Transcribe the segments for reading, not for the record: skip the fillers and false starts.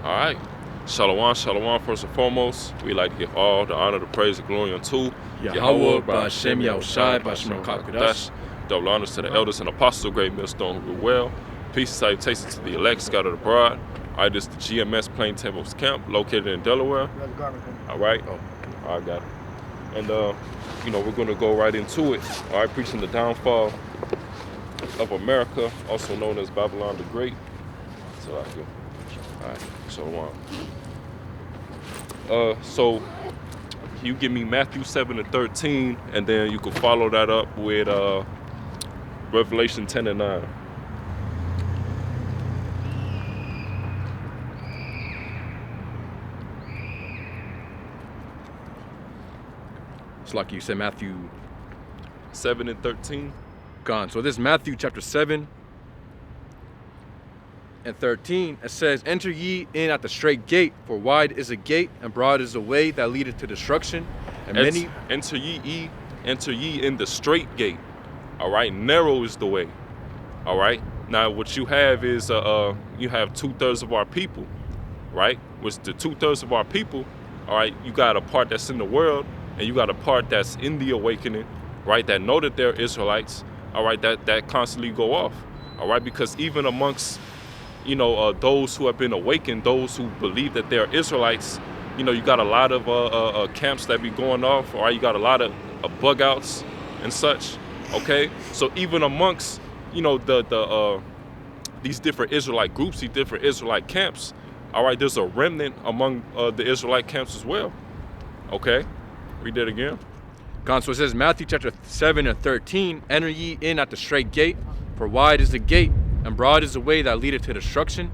All right. Shalom, shalom, first and foremost. We like to give all the honor, the praise, and glory unto Yahweh, Ba'Shem, Yahushai, Ba'Shem, Kakadash. Double honors to the elders and apostles of Great Millstone who rule well. Peace and salutations to the elect scattered abroad. All right, this is the GMS Plaintables camp located in Delaware. All right. All right, got it. And, we're going to go right into it. All right, preaching the downfall of America, also known as Babylon the Great. So, all right, so you give me Matthew 7 and 13, and then you can follow that up with Revelation 10 and 9. It's like you said, Matthew 7 and 13. Gone. So this is Matthew chapter 7 and 13. It says, "Enter ye in at the straight gate, for wide is the gate, and broad is the way that leadeth to destruction, and many." Enter ye in the straight gate. All right, narrow is the way. All right. Now what you have is you have 2/3 of our people, right? Which the 2/3 of our people. All right, you got a part that's in the world, and you got a part that's in the awakening, right? That know that they're Israelites. All right, that constantly go off. All right, because even amongst those who have been awakened, those who believe that they're Israelites, you got a lot of camps that be going off, or you got a lot of bug outs and such. Okay, so even amongst these different Israelite groups, these different Israelite camps, all right, there's a remnant among the Israelite camps as well. Okay, read that again. Gone. So it says Matthew chapter 7 and 13, "Enter ye in at the straight gate, for wide is the gate, and broad is the way that leadeth to destruction,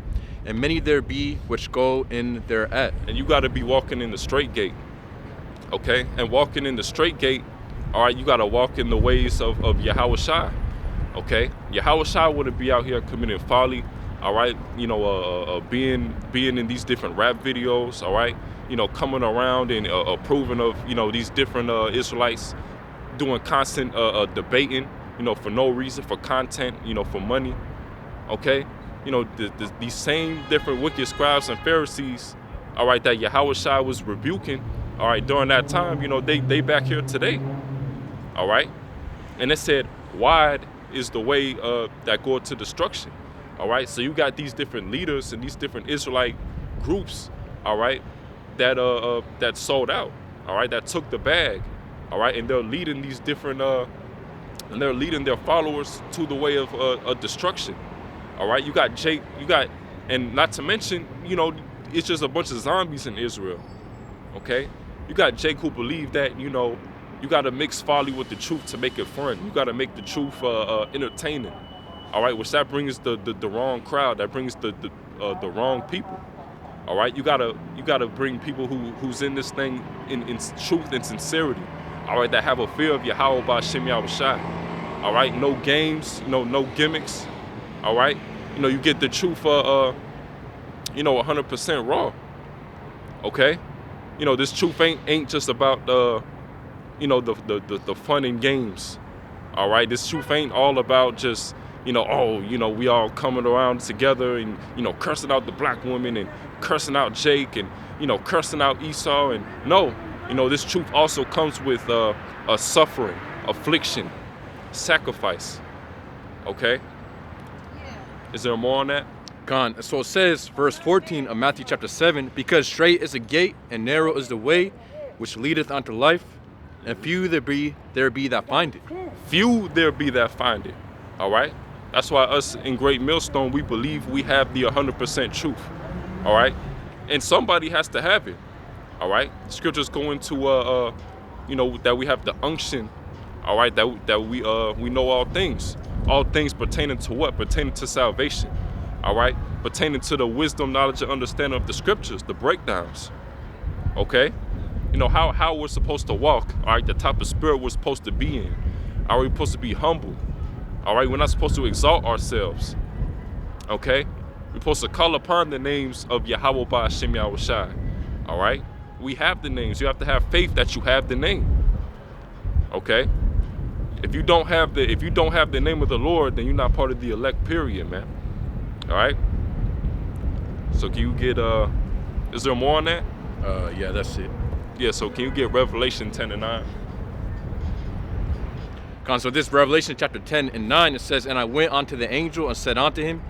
and many there be which go in thereat." And you got to be walking in the straight gate, okay? And walking in the straight gate, all right, you got to walk in the ways of Yahushai, okay? Yahushai wouldn't be out here committing folly, all right? Being in these different rap videos, all right? Coming around and approving of, these different Israelites doing constant debating, for no reason, for content, for money. Okay, these same different wicked scribes and Pharisees, all right, that Yahushua was rebuking, all right, during that time, they back here today, all right, and it said wide is the way that go to destruction, all right. So you got these different leaders and these different Israelite groups, all right, that sold out, all right, that took the bag, all right, and they're leading these different and they're leading their followers to the way of destruction. All right, you got, and not to mention, it's just a bunch of zombies in Israel. Okay, you got Jake who believe that, you got to mix folly with the truth to make it fun. You got to make the truth entertaining. All right, which that brings the wrong crowd. That brings the wrong people. All right, you gotta bring people who's in this thing in truth and sincerity. All right, that have a fear of Yahweh Ba'Shem Yahushai. All right, no games, no gimmicks. All right, you get the truth, 100% raw. Okay, this truth ain't just about the fun and games. All right, this truth ain't all about just we all coming around together and cursing out the black woman and cursing out Jake and cursing out Esau, and no, this truth also comes with a suffering, affliction, sacrifice. Okay. Is there more on that? Gone. So it says, verse 14 of Matthew chapter 7, "Because straight is the gate, and narrow is the way, which leadeth unto life, and few there be that find it." Few there be that find it. All right? That's why us in Great Millstone, we believe we have the 100% truth. All right? And somebody has to have it. All right? Scriptures go into, that we have the unction, all right, that we know all things. All things pertaining to what? Pertaining to salvation, all right? Pertaining to the wisdom, knowledge, and understanding of the scriptures, the breakdowns, okay? How we're supposed to walk, all right? The type of spirit we're supposed to be in. Are we supposed to be humble? All right, we're not supposed to exalt ourselves, okay? We're supposed to call upon the names of Yahweh Ba'Shem Yahushai, all right? We have the names. You have to have faith that you have the name, okay? If you don't have the name of the Lord, then you're not part of the elect, period, man. All right? So can you get is there more on that? Yeah, that's it. Yeah, so can you get Revelation 10 and 9? So this Revelation chapter 10 and 9, it says, "And I went unto the angel and said unto him,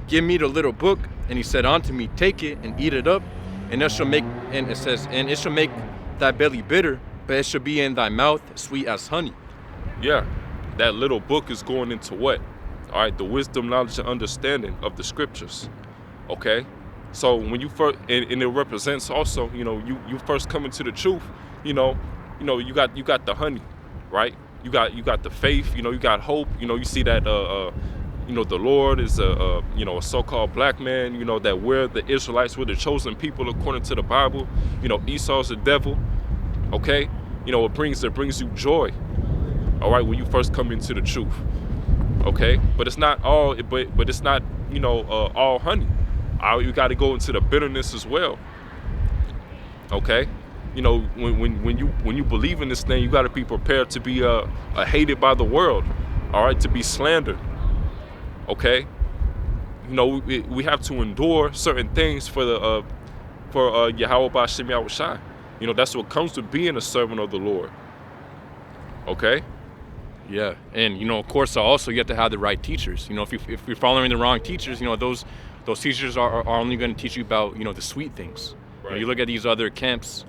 Give me the little book. And he said unto me, Take it and eat it up, and it shall make, and it says, and it shall make thy belly bitter, but it shall be in thy mouth sweet as honey." Yeah, that little book is going into what? All right, the wisdom, knowledge, and understanding of the scriptures. Okay, so when you first, and it represents also, you first come into the truth. You got the honey, right? You got the faith. You got hope. You see that the Lord is a so-called black man. That we're the Israelites, we're the chosen people according to the Bible. Esau's the devil. Okay, it brings you joy. All right, when you first come into the truth. Okay, but it's not all. But it's not all honey. You got to go into the bitterness as well. Okay. When you believe in this thing, you got to be prepared to be hated by the world, all right, to be slandered. Okay, we have to endure certain things for Yahweh B'Shem Yahushai. That's what comes with being a servant of the Lord. Okay. Yeah, and of course, also you have to have the right teachers. If you're following the wrong teachers, those teachers are only going to teach you about the sweet things. Right. You look at these other camps.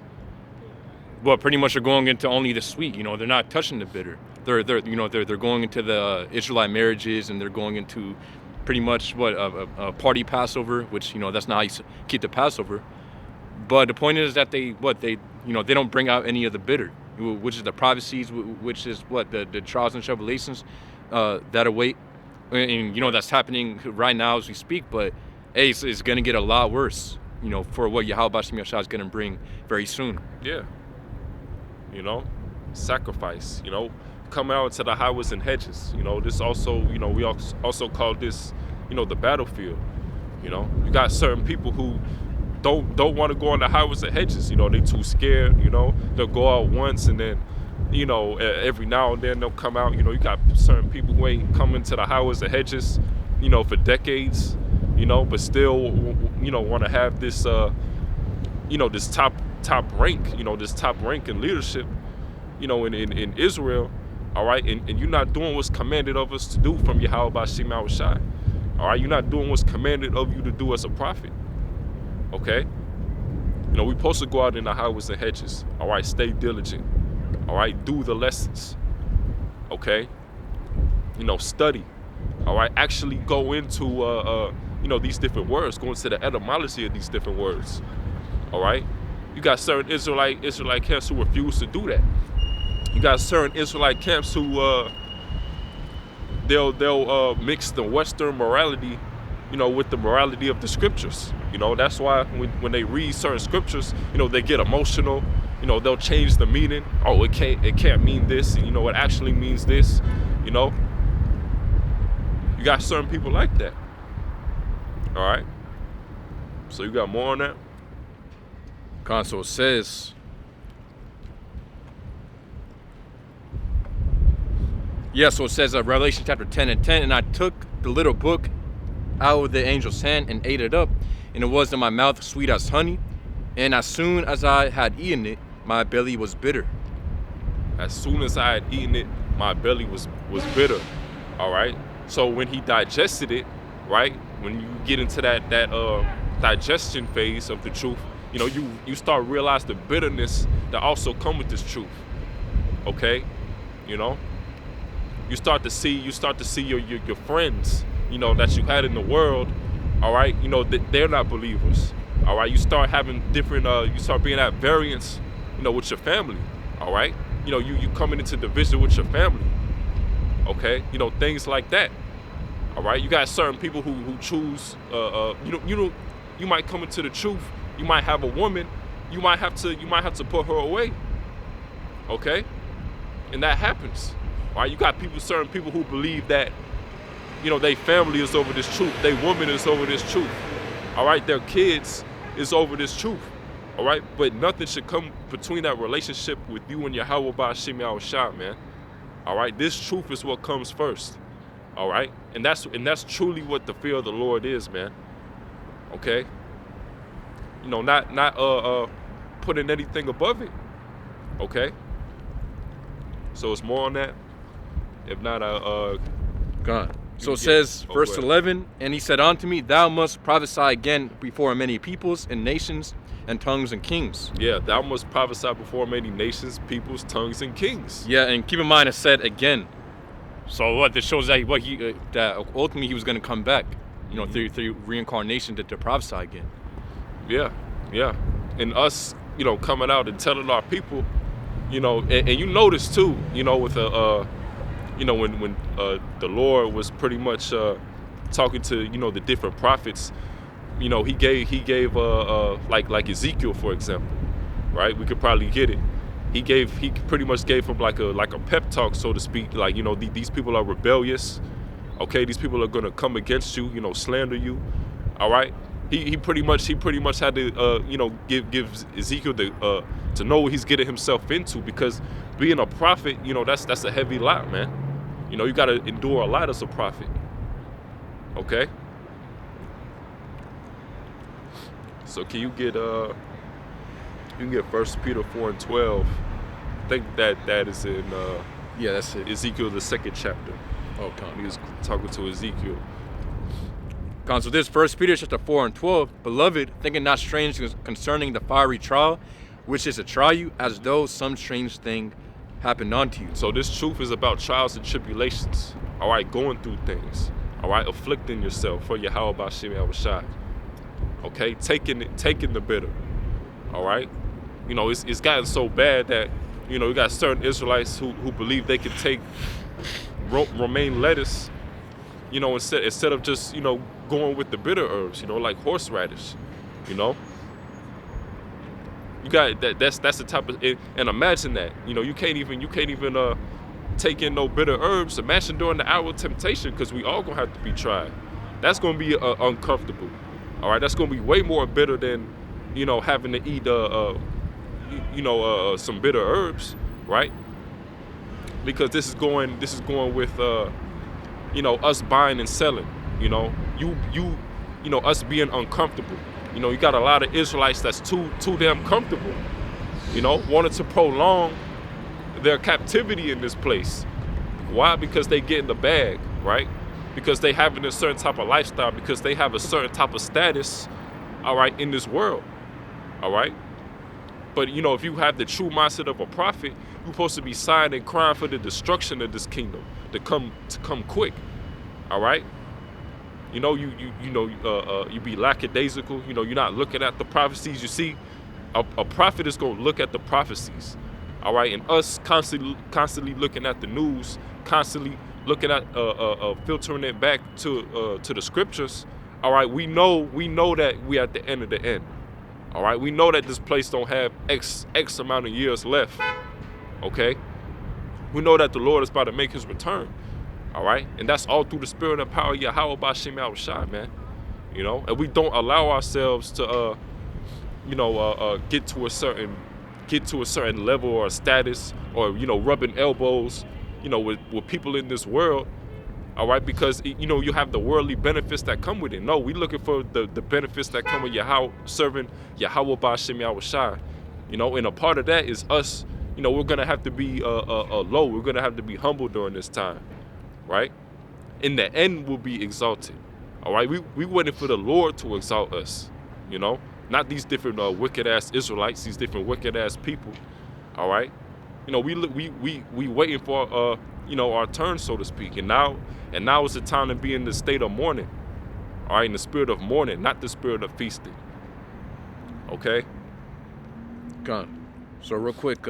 Well, pretty much are going into only the sweet. They're not touching the bitter. They're going into the Israelite marriages, and they're going into pretty much a party Passover, which that's not how you keep the Passover. But the point is that they don't bring out any of the bitter, which is the prophecies, which is the trials and tribulations that await, and that's happening right now as we speak. But hey, it's going to get a lot worse, for what Yahweh B'Shem Yahushua is going to bring very soon. Yeah. Sacrifice, come out to the highways and hedges. This also, we also call this, the battlefield. You got certain people who don't want to go on the highways and hedges. They too scared. They'll go out once and then, every now and then they'll come out. You got certain people who ain't coming to the highways and hedges, for decades, but still, want to have this, this top rank, this top rank in leadership, in Israel, all right, and you're not doing what's commanded of us to do from Yahweh B'Shem Yahushai, all right, you're not doing what's commanded of you to do as a prophet, okay, we're supposed to go out in the highways and hedges, all right, stay diligent, all right, do the lessons, okay, study, all right, actually go into, these different words, go into the etymology of these different words, all right. You got certain Israelite camps who refuse to do that. You got certain Israelite camps who they'll mix the Western morality, with the morality of the scriptures. That's why when they read certain scriptures, they get emotional. They'll change the meaning. Oh, it can't mean this. It actually means this. You got certain people like that. All right. So you got more on that? Console says, so it says Revelation chapter 10 and 10, "And I took the little book out of the angel's hand and ate it up, and it was in my mouth sweet as honey. And as soon as I had eaten it, my belly was bitter." As soon as I had eaten it, my belly was bitter. All right. So when he digested it, right, when you get into that digestion phase of the truth, you start to realize the bitterness that also come with this truth. Okay, you start to see your friends, that you had in the world. All right, they're not believers. All right, you start having different. You start being at variance, with your family. All right, you coming into division with your family. Okay, things like that. All right, you got certain people who choose. You might come into the truth. You might have a woman, you might have to put her away. Okay? And that happens. All right, you got certain people who believe that, their family is over this truth, their woman is over this truth. All right, their kids is over this truth. All right, but nothing should come between that relationship with you and Yahweh B'Shem Yahushai, man. All right, this truth is what comes first. All right, and that's truly what the fear of the Lord is, man. Okay. not putting anything above it. Okay. So it's more on that. If not, Gone. So it says, verse 11, and he said unto me, thou must prophesy again before many peoples and nations and tongues and kings. Yeah, thou must prophesy before many nations, peoples, tongues, and kings. Yeah, and keep in mind it said again. So what? This shows that that ultimately he was going to come back, through reincarnation to prophesy again. Yeah. And us, coming out and telling our people, and you notice too, with when the Lord was pretty much talking to the different prophets, he gave like Ezekiel, for example, right? We could probably get it. He pretty much gave him like a pep talk, so to speak. Like, these people are rebellious. Okay, these people are gonna come against you, slander you. All right. He pretty much had to give Ezekiel to know what he's getting himself into, because being a prophet, that's a heavy lot, man. You got to endure a lot as a prophet. Okay. So can you get 1 Peter 4:12? I think that is in yeah, that's it. Ezekiel, the 2nd chapter. Oh, come. He was talking to Ezekiel. So this 1 Peter chapter 4:12, beloved, thinking not strange concerning the fiery trial, which is to try you, as though some strange thing happened unto you. So this truth is about trials and tribulations. All right, going through things. All right, afflicting yourself for Yahweh B'Shem Yahushai. Okay, taking the bitter. All right, it's gotten so bad that you got certain Israelites who believe they can take romaine lettuce, instead of just going with the bitter herbs, like horseradish. You got that's the type of, and imagine that you can't even take in no bitter herbs. Imagine during the hour of temptation, because we all gonna have to be tried. That's gonna be uncomfortable. All right, that's gonna be way more bitter than having to eat some bitter herbs, right? Because this is going with us buying and selling. Us being uncomfortable. You got a lot of Israelites that's too damn comfortable, wanted to prolong their captivity in this place. Why? Because they get in the bag, right? Because they having a certain type of lifestyle, because they have a certain type of status, all right, in this world, all right? But, if you have the true mindset of a prophet, you're supposed to be sighing and crying for the destruction of this kingdom to come quick, all right? You be lackadaisical. You're not looking at the prophecies. You see, a prophet is going to look at the prophecies, all right? And us constantly looking at the news, constantly looking at filtering it back to the scriptures, all right? We know that we at the end of the end, all right? We know that this place don't have X amount of years left, okay? We know that the Lord is about to make his return. All right, and that's all through the spirit and power of Yahweh B'Shem Yahushai, man. And we don't allow ourselves to, get to a certain level or status, or rubbing elbows, with people in this world. All right, because you have the worldly benefits that come with it. No, we looking for the benefits that come with serving Yahweh B'Shem Yahushai. And a part of that is us. We're gonna have to be low. We're gonna have to be humble during this time. Right? In the end, we'll be exalted. All right? We waiting for the Lord to exalt us, not these different wicked-ass Israelites, these different wicked-ass people. All right? We waiting for, our turn, so to speak. And now is the time to be in the state of mourning. All right? In the spirit of mourning, not the spirit of feasting. Okay? Gone. So real quick,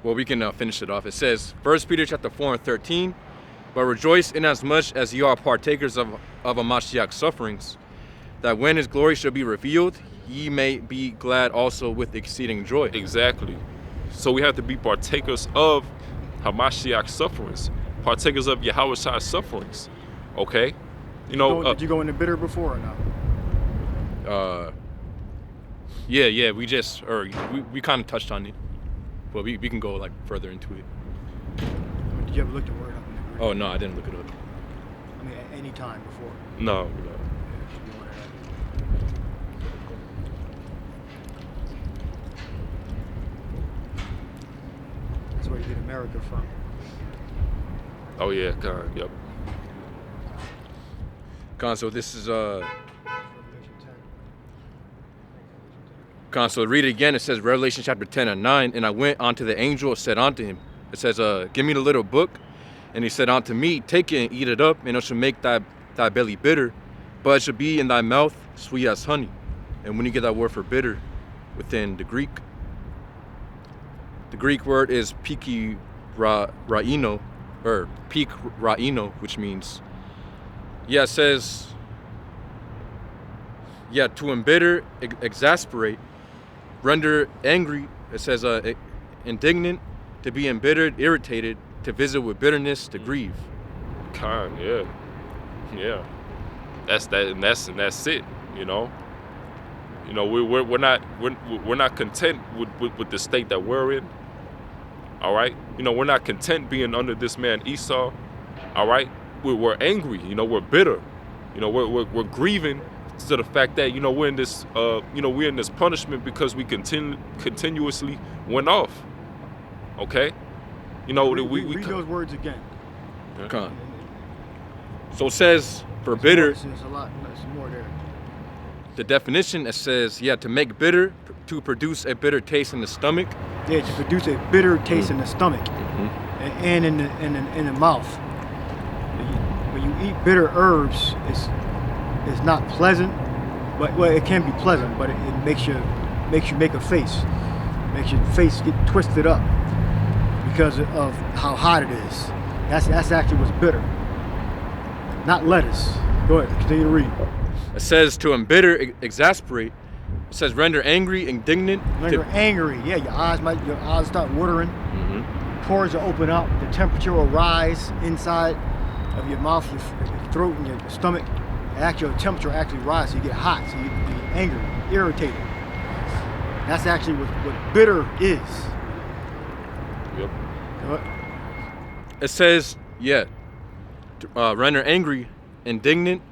well, we can finish it off. It says, 1 Peter chapter 4:13, but rejoice inasmuch as ye are partakers of a Mashiach's sufferings, that when his glory shall be revealed, ye may be glad also with exceeding joy. Exactly. So we have to be partakers of Hamashiach's sufferings, partakers of Yahweh's sufferings. Okay? Did you go into bitter before or not? Yeah, we kind of touched on it. But we can go further into it. Did you ever look the word up? Oh no, I didn't look it up. I mean, at any time before. No, no. Yeah, should be one of that. That's where you get America from. Oh yeah, God, yep. So this is Revelation 10. So read it again. It says Revelation chapter 10 and 9. And I went unto the angel and said unto him, it says, give me the little book. And he said unto me, take it and eat it up, and it shall make thy belly bitter, but it shall be in thy mouth sweet as honey. And when you get that word for bitter within the Greek word is piki raino, or peak raino, which means, it says, to embitter, exasperate, render angry. It says indignant, to be embittered, irritated, to visit with bitterness, to grieve. Yeah. That's that, and that's it. You know, we're not content with the state that we're in. All right, we're not content being under this man Esau. All right, we're angry. We're bitter. We're grieving to the fact that we're in this we're in this punishment because we continuously went off. Okay, read those words again. Okay. So it says for bitter. There's a lot. There's more there. The definition, it says, to make bitter, to produce a bitter taste in the stomach. Yeah, to produce a bitter taste in the stomach and in the mouth. When you eat bitter herbs, it's not pleasant, but it can be pleasant, but it makes you make a face, makes your face get twisted up because of how hot it is. That's actually what's bitter, not lettuce. Go ahead, continue to read. It says to embitter, exasperate. It says render angry, indignant. Render angry. Yeah, your eyes start watering. Pores will open up. The temperature will rise inside of your mouth, your throat, and your stomach. Your temperature actually rise, so you get hot, so you get angry, irritated. That's actually what bitter is. Yep. It says, render angry, indignant.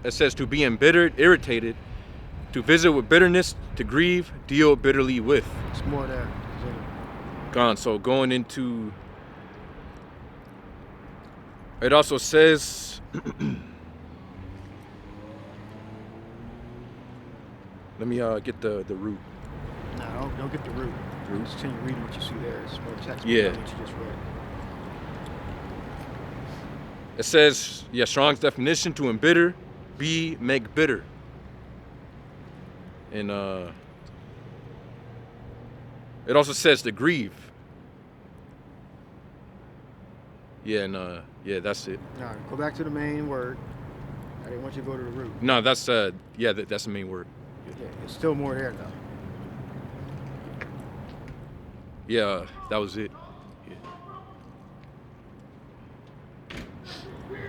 It says to be embittered, irritated, to visit with bitterness, to grieve, deal bitterly with. It's more there. So going into, it also says, let me get the root. No, don't get the root. Just continue reading what you see there. It's more text. Yeah. What you just read. It says, Strong's definition, to embitter, make bitter. And it also says to grieve. That's it. All right, go back to the main word. I didn't want you to go to the root. No, that's that's the main word. Yeah, there's still more there though. Yeah, that was it.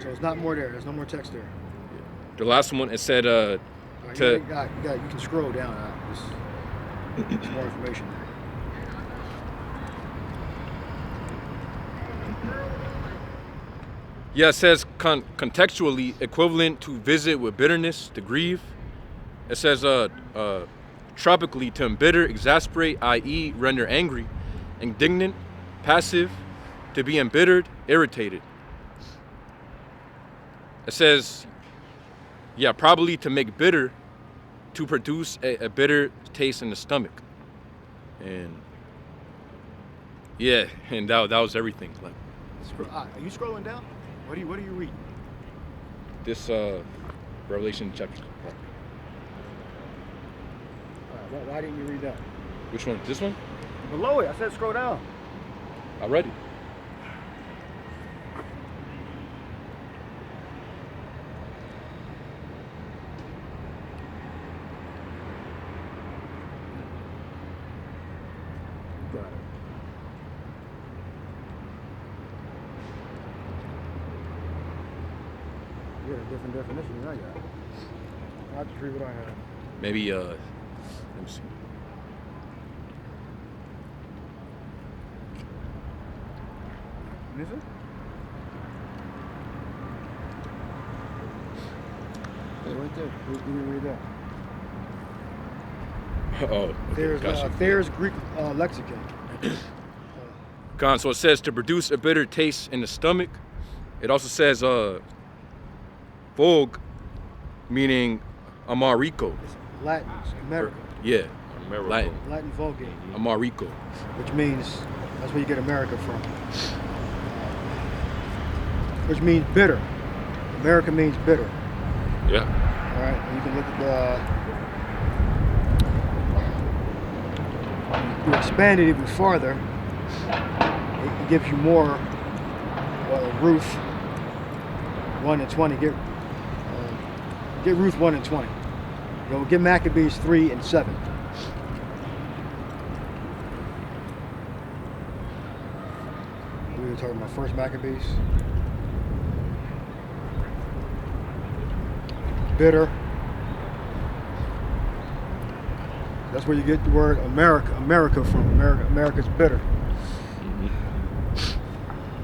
So it's not more there. There's no more text there. The last one, it said You can scroll down. There's more information there. It says contextually equivalent to visit with bitterness, to grieve. It says tropically to embitter, exasperate, i.e. render angry, indignant, passive, to be embittered, irritated. It says, probably to make bitter, to produce a bitter taste in the stomach. And that was everything. Like, are you scrolling down? What are you reading? This Revelation chapter. Why didn't you read that? Which one? This one? Below it. I said scroll down. I read it. Got it. You had a different definition than I got. I'll just read what I have. Maybe let me see. Is it? Yeah, right there. Read that. Oh, okay, gotcha. Thayer's Greek lexicon. Con, so it says to produce a bitter taste in the stomach. It also says vogue, meaning Amarico. It's Latin, it's America. Yeah, America. Latin Vulgate, Amarico. which means that's where you get America from. Which means bitter. America means bitter. Yeah. All right, and you can look at you expand it even farther. It gives you more. Ruth 1 and 20. Get Ruth 1 and 20. Get Maccabees 3 and 7. We were talking about first Maccabees. Bitter. That's where you get the word America from. America's bitter.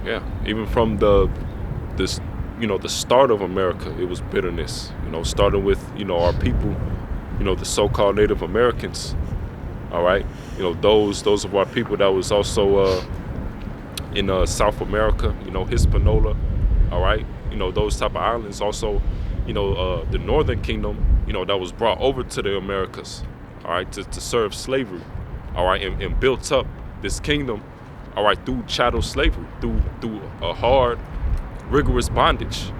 Yeah. Even from the start of America, it was bitterness. Starting with our people, the so-called Native Americans. All right. Those of our people that was also in South America. Hispaniola. All right. Those type of islands. Also, the Northern Kingdom. That was brought over to the Americas. All right, to serve slavery. All right, and built up this kingdom. All right, through chattel slavery, through a hard, rigorous bondage.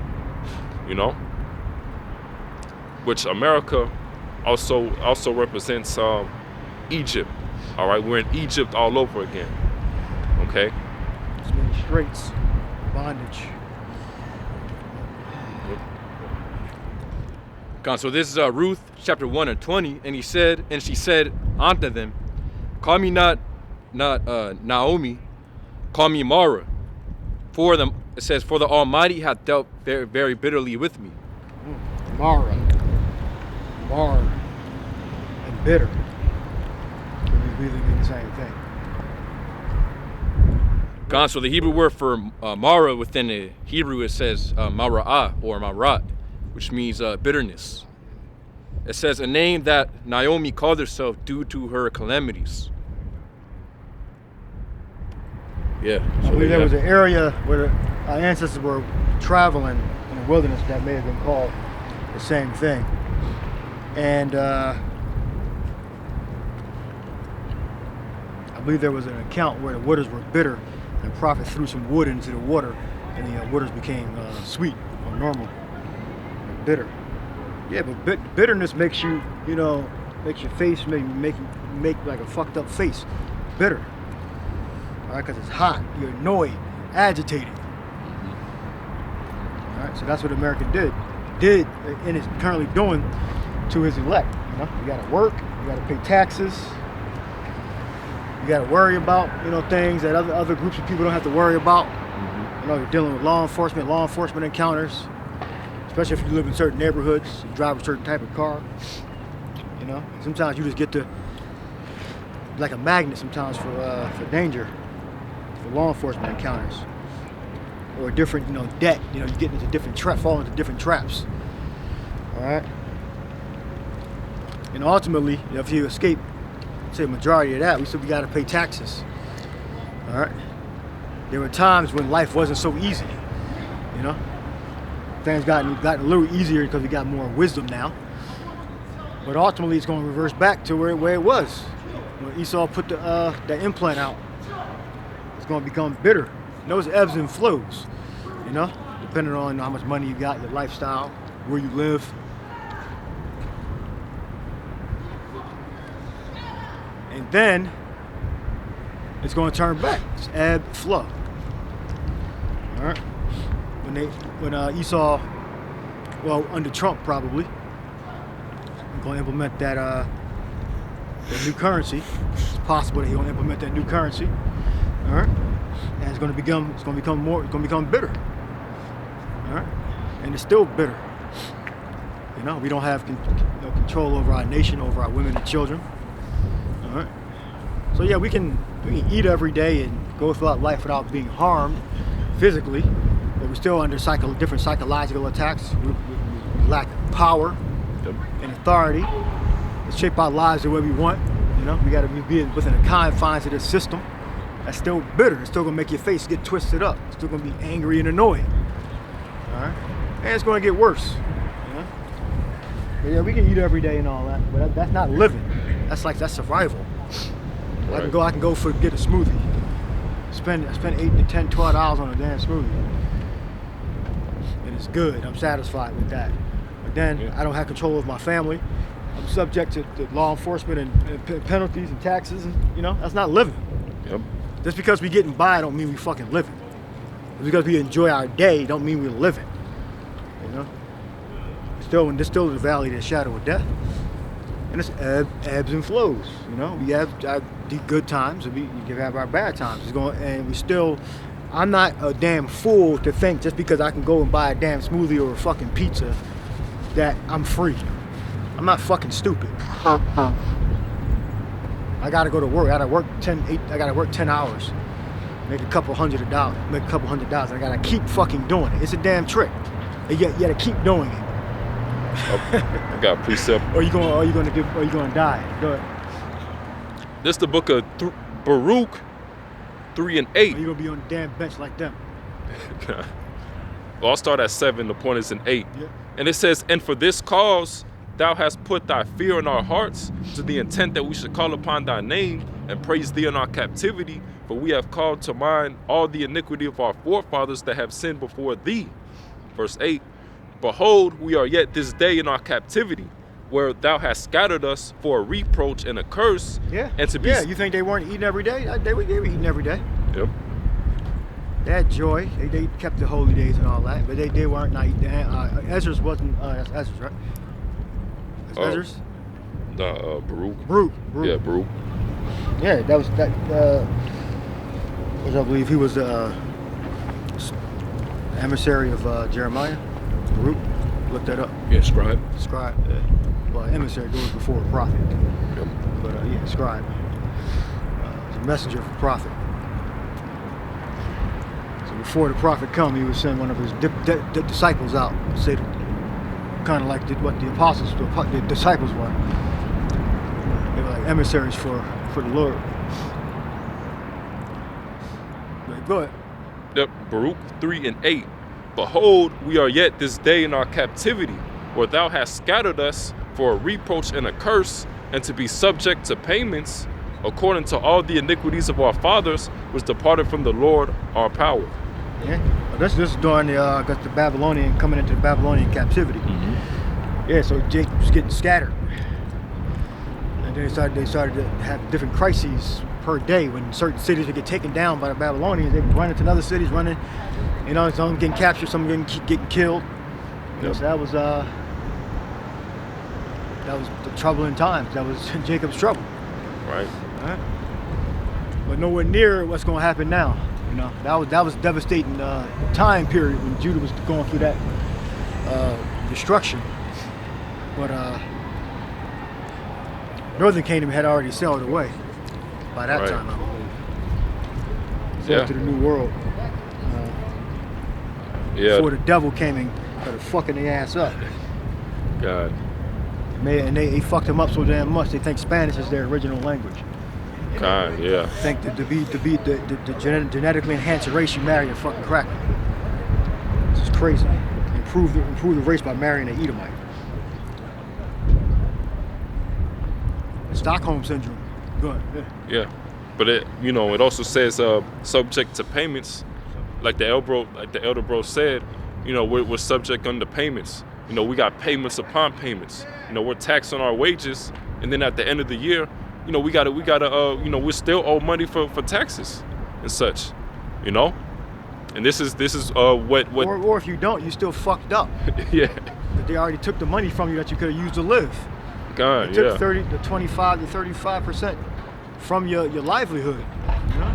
Which America also represents Egypt. All right, we're in Egypt all over again. Okay. It's many straits, bondage. God, so this is Ruth chapter 1 and 20, and she said unto them, call me not Naomi, call me Mara. It says, for the Almighty hath dealt very, very bitterly with me. Mara, and bitter. They really mean the same thing. God, so the Hebrew word for Mara within the Hebrew, it says Mara'ah or Marat, which means bitterness. It says a name that Naomi called herself due to her calamities. Yeah. I believe there was an area where our ancestors were traveling in the wilderness that may have been called the same thing. And I believe there was an account where the waters were bitter, and the prophet threw some wood into the water, and the waters became sweet or normal. Bitter. Yeah, but bitterness makes you, makes your face make like a fucked up face. Bitter. All right, because it's hot. You're annoyed, agitated. All right, so that's what America did, and is currently doing to his elect. You got to work. You got to pay taxes. You got to worry about things that other groups of people don't have to worry about. You're dealing with law enforcement encounters. Especially if you live in certain neighborhoods, you drive a certain type of car. Sometimes you just get to, like a magnet sometimes for danger, for law enforcement encounters. Or different, debt. You get into different fall into different traps. All right. And ultimately, if you escape, say, a majority of that, we got to pay taxes. All right. There were times when life wasn't so easy. Things gotten a little easier because we got more wisdom now. But ultimately, it's going to reverse back to where it was. When Esau put the implant out, it's going to become bitter. Those ebbs and flows, depending on how much money you got, your lifestyle, where you live. And then it's going to turn back. It's ebb, flow. All right. When Esau, under Trump probably, going to implement that new currency. It's possible that he'll implement that new currency. All right, and it's going to become bitter. All right, and it's still bitter. We don't have control over our nation, over our women and children. All right, so yeah, we can eat every day and go throughout life without being harmed physically. But we're still under different psychological attacks. We lack power Yep. and authority to shape our lives the way we want. You know, we got to be within the confines of this system. That's still bitter. It's still gonna make your face get twisted up. It's still gonna be angry and annoyed. All right, and it's gonna get worse. You know? But yeah, we can eat every day and all that, but that's not living. That's survival. Right. I can go get a smoothie. Spend $8 to $10, $12 on a damn smoothie, and it's good. I'm satisfied with that. But then I don't have control of my family. I'm subject to law enforcement and penalties and taxes, and you know that's not living. Yep. Just because we getting by don't mean we fucking living. Just because we enjoy our day don't mean we're living. You know? There's still the valley of the shadow of death. And it's ebbs and flows. You know? We have the good times and we have our bad times. I'm not a damn fool to think just because I can go and buy a damn smoothie or a fucking pizza that I'm free. I'm not fucking stupid. I gotta go to work. I gotta work 10 hours, make a couple hundred dollars. I gotta keep fucking doing it. It's a damn trick. You gotta keep doing it. I got a precept. Or you gonna die. Go ahead. This the book of Baruch 3 and 8. Or you gonna be on the damn bench like them. Well, I'll start at 7. The point is in 8. Yeah. And it says, "And for this cause thou hast put thy fear in our hearts, to the intent that we should call upon thy name and praise thee in our captivity. For we have called to mind all the iniquity of our forefathers that have sinned before thee." Verse 8, "Behold, we are yet this day in our captivity, where thou hast scattered us for a reproach and a curse." Yeah. And to be you think they weren't eating every day? They were eating every day. Yep. They had joy. They kept the holy days and all that, but they weren't not eating. Ezra's wasn't. That's Ezra's, right? Ezra's? Baruch. Baruch. Yeah, Baruch. Yeah, that was that. Which I believe he was the emissary of Jeremiah. Baruch. Look that up. Yeah, scribe. Scribe. Well, emissary goes before a prophet. Yep. But yeah, scribe. It's a messenger of a prophet. So before the prophet come, he would send one of his disciples out, say kind of like what the apostles, the disciples were. They were like emissaries for the Lord. But go ahead. Yep, Baruch 3 and 8. "Behold, we are yet this day in our captivity, where thou hast scattered us for a reproach and a curse, and to be subject to payments, according to all the iniquities of our fathers, which departed from the Lord our power." Yeah, well, this is during the Babylonian coming into the Babylonian captivity. Yeah, so Jacob was getting scattered, and then they started to have different crises per day when certain cities would get taken down by the Babylonians. They would run into other cities, some getting captured, some getting killed. You know, so that was the troubling times. That was Jacob's trouble. Right. Right? But nowhere near what's going to happen now. You know, that was devastating time period when Judah was going through that destruction. But Northern Kingdom had already sailed away by that time, I believe. Sailed to the New World. Before the devil came and started fucking their ass up. God. And they fucked them up so damn much they think Spanish is their original language. God, yeah. Think to be the genetically enhanced race, you marry a fucking cracker. This is crazy. Improve the race by marrying an Edomite. Stockholm syndrome. Good. Yeah. But it also says subject to payments, like the elder bro said. We're subject under payments. We got payments upon payments. We're taxed on our wages, and then at the end of the year, we gotta we still owe money for taxes and such. And this is what or if you don't, you still fucked up. Yeah. But they already took the money from you that you could have used to live. God, they took 30 to 25 to 35% from your livelihood.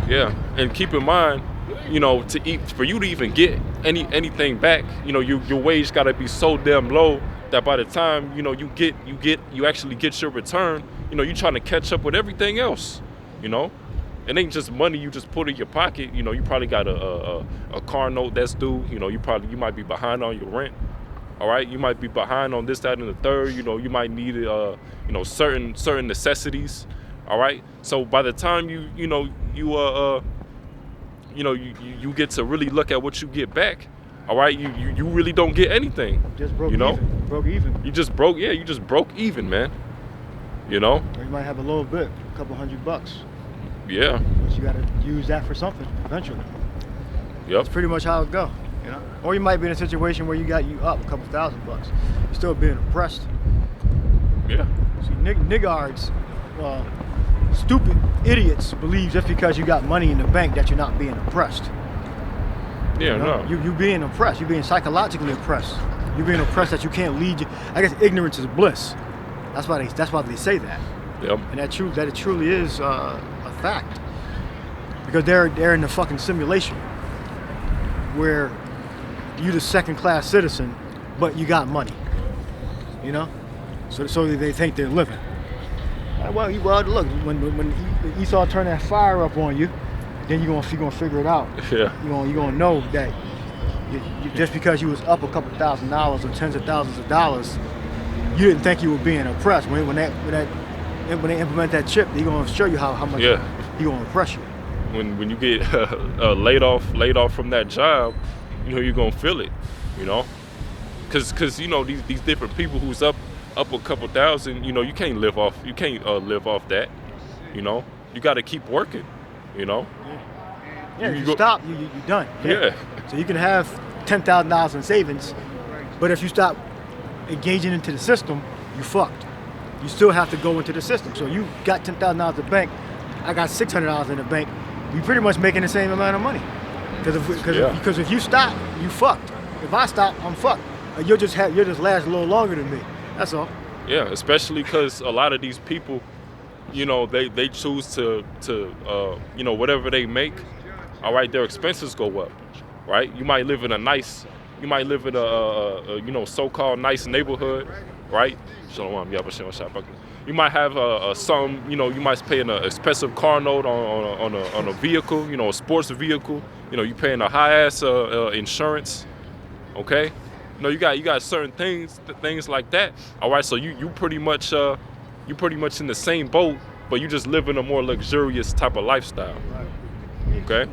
Yeah, and keep in mind, to eat, for you to even get anything back, your wage gotta be so damn low that by the time you actually get your return, you're trying to catch up with everything else. It ain't just money you just put in your pocket. You probably got a car note that's due. You might be behind on your rent. All right, you might be behind on this, that, and the third. You know, you might need certain necessities. All right, so by the time you get to really look at what you get back, all right, you really don't get anything. Just broke you know? even. Broke even. You just broke even, man. You know? Or you might have a little bit, a couple $100. Yeah. But you gotta use that for something eventually. Yep. That's pretty much how it go, you know? Or you might be in a situation where you up a couple $1,000. You're still being oppressed. Yeah. See, niggards, stupid idiots believe just because you got money in the bank that you're not being oppressed. Yeah, You know? no. You being oppressed. You're being psychologically oppressed. You're being oppressed that you can't lead. I guess ignorance is bliss. That's why they say that. Yep. And that it truly is a fact. Because they're in the fucking simulation where you the second-class citizen, but you got money. You know, so they think they're living. Well, look, when Esau turn that fire up on you, then you're gonna figure it out. Yeah. You're gonna know that you just because you was up a couple $1,000s or tens of thousands of dollars, you didn't think you were being oppressed. When they implement that chip, they're gonna show you how much he gonna oppress you. When you get laid off from that job, you know you're gonna feel it. You know, because you know these different people who's up a couple thousand. You know, you can't live off that. You know, you got to keep working. You know. Yeah, you stop, you're done. Yeah. So you can have $10,000 in savings, but if you stop engaging into the system, you fucked. You still have to go into the system. So you got $10,000 in the bank, I got $600 in the bank. We pretty much making the same amount of money. Because if you stop, you fucked. If I stop, I'm fucked. You'll just last a little longer than me. That's all. Yeah, especially because a lot of these people, you know, they choose to you know, whatever they make, all right, their expenses go up, right? You might live in a you know, so-called nice neighborhood, right? You might have some, you know, you might pay an expensive car note on a vehicle, you know, a sports vehicle. You know, you paying a high-ass insurance, okay? You know, you got certain things like that. All right, so you pretty much in the same boat, but you just live in a more luxurious type of lifestyle, okay?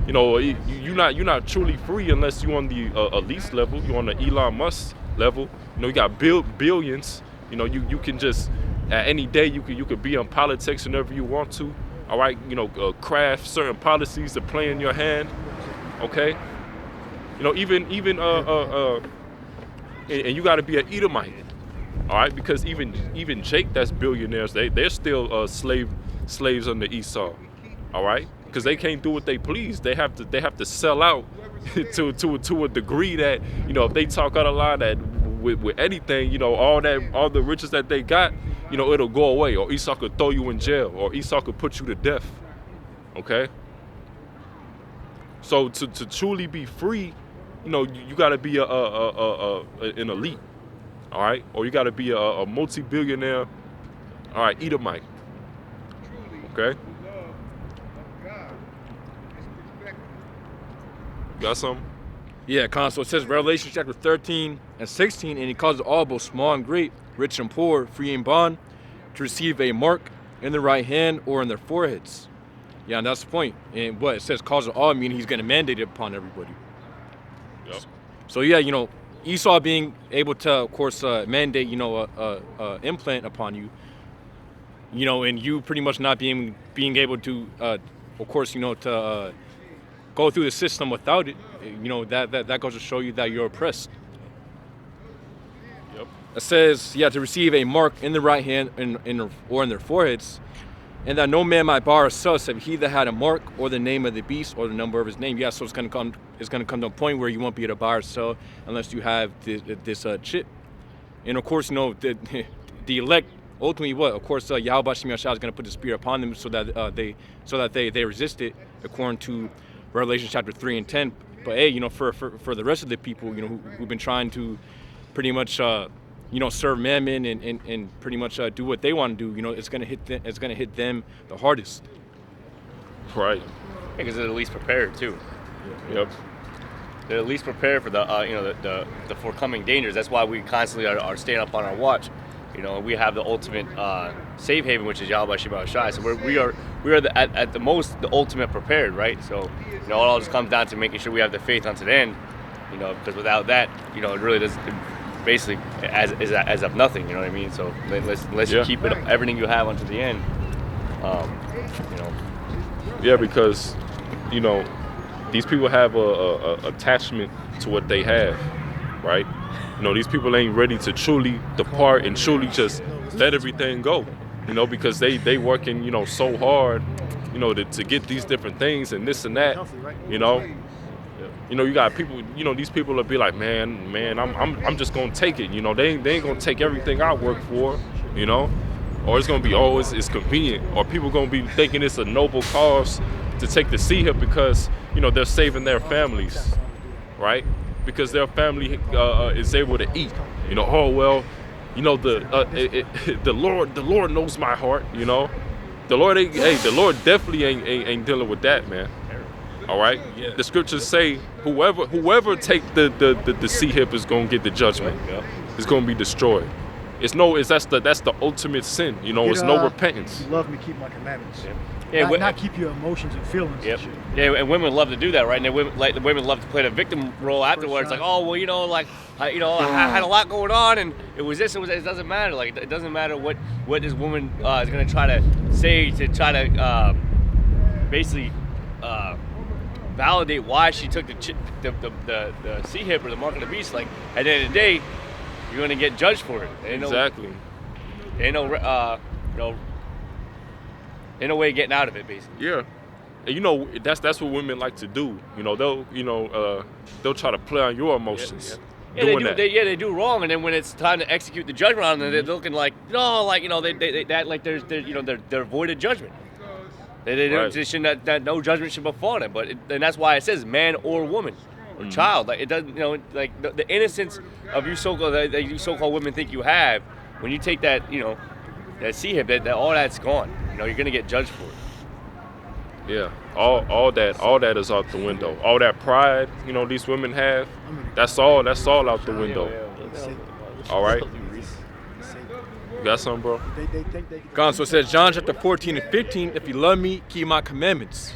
You know, you're not truly free unless you're on the elite level. You're on the Elon Musk level. You know, you got billions. You know, you can just at any day you could be in politics whenever you want to. All right, you know, craft certain policies to play in your hand. Okay. You know, even and you got to be an Edomite. All right, because even Jake, that's billionaires. They're still slaves under Esau. All right. Because they can't do what they please. They have to sell out to a degree that, you know, if they talk out of line that with anything, you know, all the riches that they got, you know, it'll go away, or Esau could throw you in jail, or Esau could put you to death. Okay. So to truly be free, you know, you got to be an elite, all right, or you got to be a multi-billionaire, all right, Edomite. Okay. Got something? Yeah, so it says Revelation chapter 13 and 16, and he causes all, both small and great, rich and poor, free and bond, to receive a mark in their right hand or in their foreheads. Yeah, and that's the point. And what it says causes all, meaning he's going to mandate it upon everybody. Yep. So yeah, you know, Esau being able to, of course, mandate, you know, implant upon you, you know, and you pretty much not being able to, of course, you know, to go through the system without it, you know, that goes to show you that you're oppressed. Yep. It says, yeah, to receive a mark in the right hand or in their foreheads, and that no man might buy or sell except he that had a mark or the name of the beast or the number of his name. Yeah, so it's gonna come to a point where you won't be able to buy or sell unless you have this chip. And of course, you know, the elect ultimately what? Of course, Yahweh Shem Yahshua is gonna put the spirit upon them so that they resist it, according to Revelation chapter 3 and 10. But hey, you know, for the rest of the people, you know, who've been trying to pretty much, you know, serve mammon and pretty much do what they want to do, you know, it's gonna hit them the hardest. Right. Because they're at least prepared too. Yep. they're at least prepared for the forthcoming dangers. That's why we constantly are staying up on our watch. We have the ultimate safe haven, which is Yahweh Sheba Shai. So we are at the most the ultimate prepared, right? So it all just comes down to making sure we have the faith unto the end. Because without that, it really does. Basically, as of nothing. You know what I mean? So let's you keep it everything you have unto the end. Yeah, because these people have a attachment to what they have, right? These people ain't ready to truly depart and truly just let everything go, because they working, so hard, to get these different things and this and that, you got people, these people will be like, man, I'm just gonna take it, they ain't gonna take everything I work for, or it's gonna be it's convenient, or people gonna be thinking it's a noble cause to take the sea here because they're saving their families, right? Because their family is able to eat. The Lord knows my heart. The Lord definitely ain't dealing with that, man. All right. Yeah. The scriptures say whoever take the sea hip is gonna get the judgment. It's gonna be destroyed. That's the ultimate sin. It's no repentance. You love me, keep my commandments. Yeah, not keep your emotions and feelings. Yep. And shit. Yeah, and women love to do that, right? And the women love to play the victim role afterwards. Like, oh, well, I had a lot going on, and it was this, it doesn't matter. Like, it doesn't matter what this woman is going to try to say to try to basically validate why she took the sea hip or the mark of the beast. Like, at the end of the day, you're going to get judged for it. Exactly. Ain't no way of getting out of it, basically. Yeah, and that's what women like to do. They'll try to play on your emotions. Yeah, they do wrong, and then when it's time to execute the judgment on them, they're looking like they're avoided judgment. They shouldn't that no judgment should befall them. And that's why it says man or woman or child. Like it doesn't, like the innocence of you so-called women think you have when you take that that sea hip, that all that's gone. You're gonna get judged for it. Yeah, all that is out the window. All that pride, these women have, that's all out the window. All right. You got something, bro? Gone. So it says John chapter 14 and 15. If you love me, keep my commandments.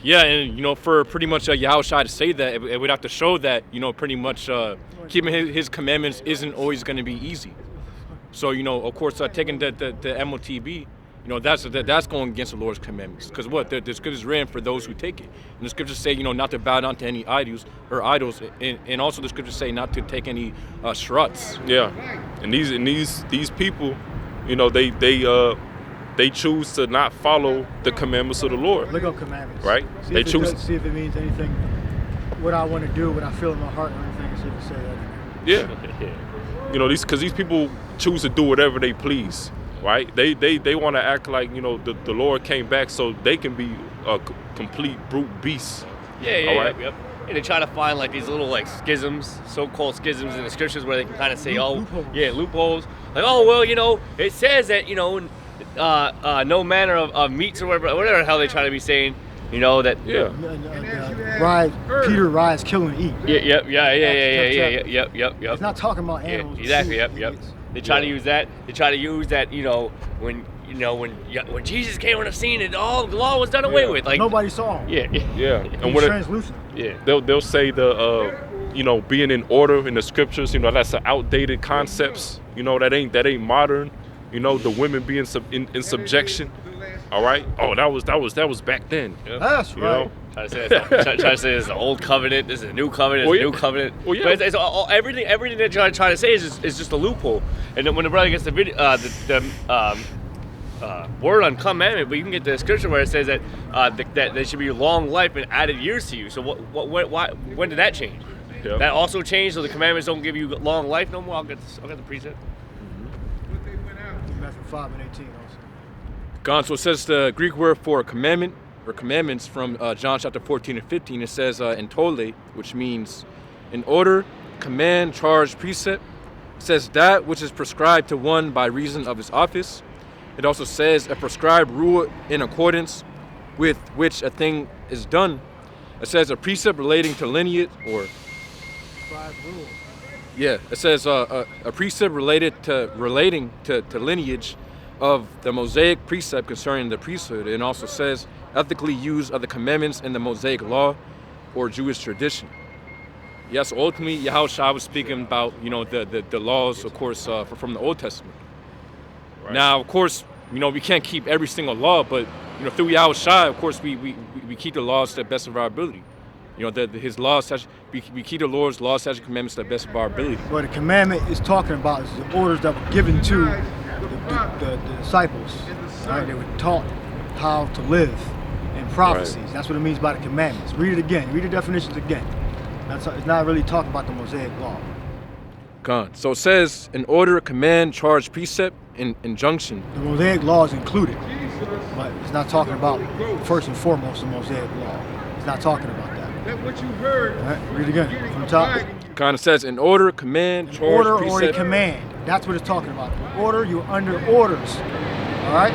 Yeah, and for pretty much Yahushua to say that, it would have to show that pretty much keeping his commandments isn't always going to be easy. So of course, taking the MOTB, that's going against the Lord's commandments. Because the scriptures written for those who take it, and the scriptures say not to bow down to any idols, and also the scriptures say not to take any struts. Yeah, and these people, they choose to not follow the commandments of the Lord. Look up commandments, right? They choose see if it means anything. What I want to do, what I feel in my heart, or anything. See if it say that. Yeah. These people choose to do whatever they please, right? They want to act like the Lord came back so they can be a complete brute beast. Yep. And they try to find like these little schisms, so-called schisms in the scriptures where they can kind of say, loopholes. Like, it says that no manner of meats or whatever the hell they try to be saying. That Peter rise, kill and eat. Yep. It's not talking about animals. Exactly. Yep. They try to use that. They try to use that. When Jesus came on the scene and all the law was done away with. Like nobody saw him. Yeah. And what translucent. They'll say the being in order in the scriptures. That's an outdated concepts. That ain't modern. The women being in subjection. All right. Oh, that was back then. Yep. That's right. Try to say it's the old covenant. This is a new covenant. It's a new covenant. Well, yeah. But it's everything they're trying to say is just a loophole. And then when the brother gets the video, word on commandment, but you can get the scripture where it says that that there should be long life and added years to you. So when did that change? Yep. That also changed. So the commandments don't give you long life no more. I'll get the precept. Matthew 5 and 18 also. Gone. So it says the Greek word for commandment or commandments from John chapter 14 and 15. It says entole, which means in order, command, charge, precept. It says that which is prescribed to one by reason of his office. It also says a prescribed rule in accordance with which a thing is done. It says a precept relating to lineage, or Five rules. yeah, it says a precept relating to lineage of the Mosaic precept concerning the priesthood, and also says ethically use of the commandments in the Mosaic law or Jewish tradition. Yes, ultimately, Yahushua was speaking about, the laws, of course, from the Old Testament. Right. Now, of course, we can't keep every single law, but, through Yahushua, of course, we keep the laws to the best of our ability. His laws, we keep the Lord's laws, statutes, commandments to the best of our ability. What the commandment is talking about is the orders that were given to the disciples. Right? They were taught how to live in prophecies. Right. That's what it means by the commandments. Read it again. Read the definitions again. It's not really talking about the Mosaic law. Con. So it says, in order, command, charge, precept, and injunction. The Mosaic law is included, but it's not talking about, first and foremost, the Mosaic law. It's not talking about that. That's what you heard. All right, read again from the top. Kind of says, in order, command, charge, Order precept. or a command. That's what it's talking about. The order, you're under orders. All right?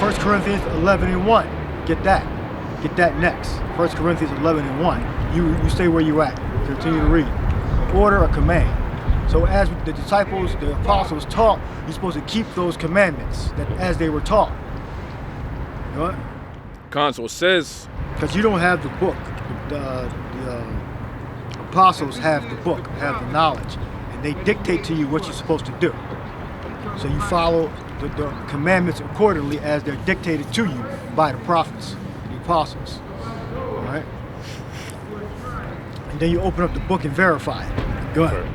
1 Corinthians 11:1. Get that. Get that next. 1 Corinthians 11:1. You stay where you at. Continue to read. Order or command. So as the disciples, the apostles taught, you're supposed to keep those commandments that as they were taught. You know what? Con. So it says, Because you don't have the book. The apostles have the book, have the knowledge, and they dictate to you what you're supposed to do. So you follow the commandments accordingly as they're dictated to you by the prophets, the apostles. All right? And then you open up the book and verify it. Go ahead.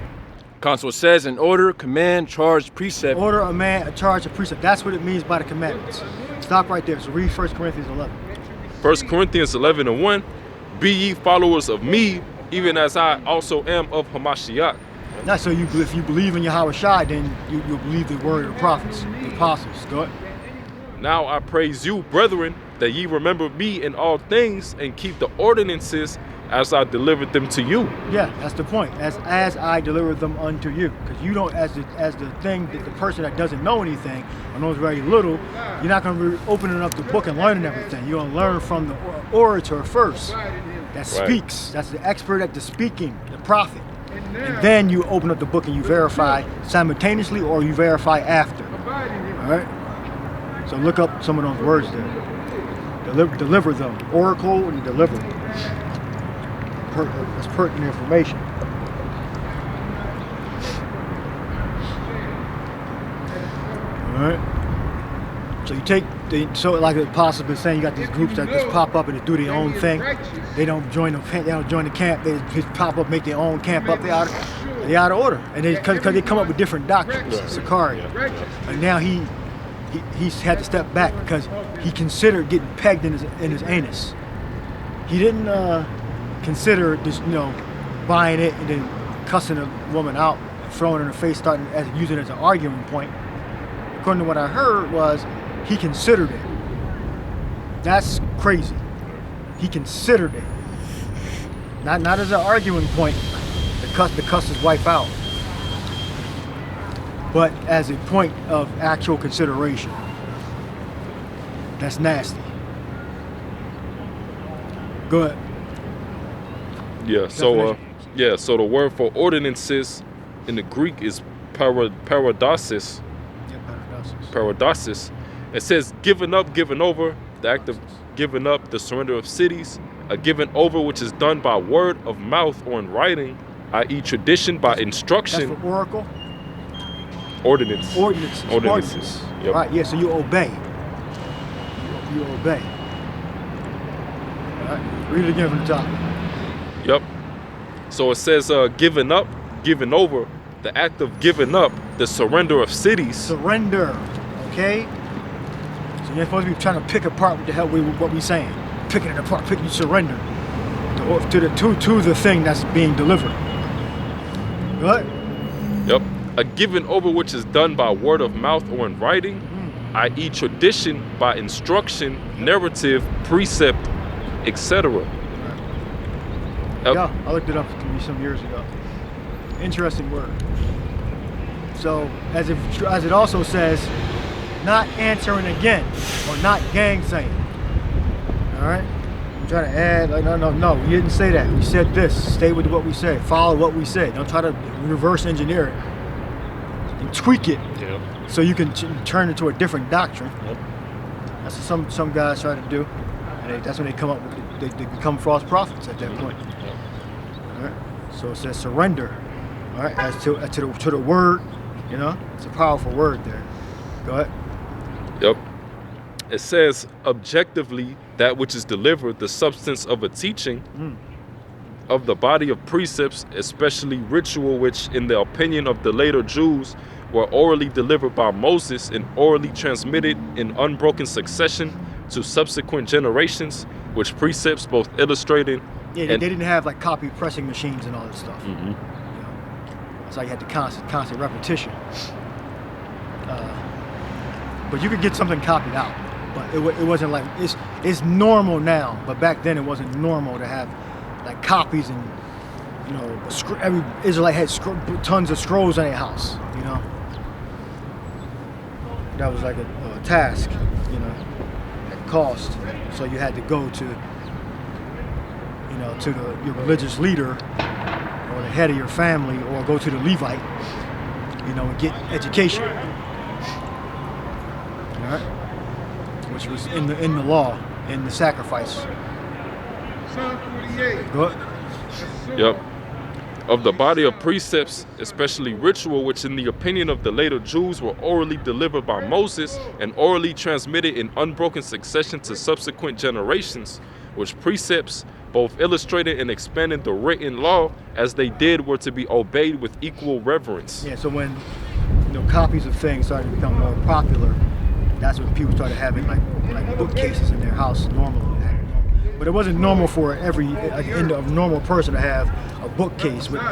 Con. So it says, in order, command, charge, precept. Order a man, a charge, a precept. That's what it means by the commandments. Stop right there. So read 1 Corinthians 11. 1 Corinthians 11:1, be ye followers of me, even as I also am of Hamashiach. Now, so if you believe in Yahweh Shai, then you'll believe the word of the prophets, the apostles. Go ahead. Now I praise you, brethren, that ye remember me in all things and keep the ordinances as I delivered them to you. Yeah, that's the point. As I delivered them unto you, because you don't, as the thing that the person that doesn't know anything or knows very little, you're not going to be opening up the book and learning everything. You're going to learn from the orator first, that speaks. That's the expert at the speaking, the prophet. And then you open up the book and you verify simultaneously or you verify after. All right. So look up some of those words there. Deliver them. Oracle and deliver. That's pertinent information. All right. So you take like the apostles been saying, you got these groups that just pop up and they do their own thing. They don't join the camp. They just pop up, make their own camp up. They out of order, and because they come up with different doctrines. Sakari, and now he's had to step back because he considered getting pegged in his anus. He didn't consider just buying it and then cussing a woman out, throwing it in her face, using it as an arguing point. According to what I heard was he considered it. That's crazy. He considered it. Not as an arguing point to cuss his wife out, but as a point of actual consideration. That's nasty. Go ahead. Yeah, so the word for ordinances in the Greek is paradosis. Paradosis. It says given up, given over, the act of giving up, the surrender of cities, a given over which is done by word of mouth or in writing, i.e. tradition, by instruction. That's for oracle? Ordinances. Yep. Right, yeah, so you obey. You obey. All right, read it again from the top. Yep. So it says given up, given over, the act of giving up, the surrender of cities. Surrender, okay? So you're supposed to be trying to pick apart what the hell what we saying. Picking it apart, picking surrender to the thing that's being delivered. What? Yep. A given over which is done by word of mouth or in writing, i.e. tradition, by instruction, narrative, precept, etc. Yep. Yeah, I looked it up some years ago. Interesting word. So, as it also says, not answering again, or not gainsaying. All right? You try to add, like, no, we didn't say that. We said this. Stay with what we said. Follow what we said. Don't try to reverse engineer it and tweak it so you can turn it to a different doctrine. That's what some guys try to do. And that's when they come up with, they become false prophets at that point. All right? So it says surrender. All right, as to the word, you know, it's a powerful word there. Go ahead. Yep. It says, objectively, that which is delivered, the substance of a teaching of the body of precepts, especially ritual, which in the opinion of the later Jews were orally delivered by Moses and orally transmitted in unbroken succession to subsequent generations, which precepts both illustrated. Yeah, they didn't have like copy pressing machines and all that stuff. You know, it's like you had the constant repetition. But you could get something copied out. But it wasn't like, it's normal now, but back then it wasn't normal to have like copies and, you know, every Israelite had tons of scrolls in their house, you know. That was like a task, you know, at cost. So you had to go to, you know, to your religious leader or the head of your family, or go to the Levite, you know, and get education. All right? Which was in the law, in the sacrifice. Go ahead. Yep. Of the body of precepts, especially ritual, which in the opinion of the later Jews were orally delivered by Moses and orally transmitted in unbroken succession to subsequent generations, which precepts both illustrated and expanded the written law as they did were to be obeyed with equal reverence. Yeah, so when, you know, copies of things started to become more popular, that's when people started having like bookcases in their house normally. But it wasn't normal for every normal person to have a bookcase with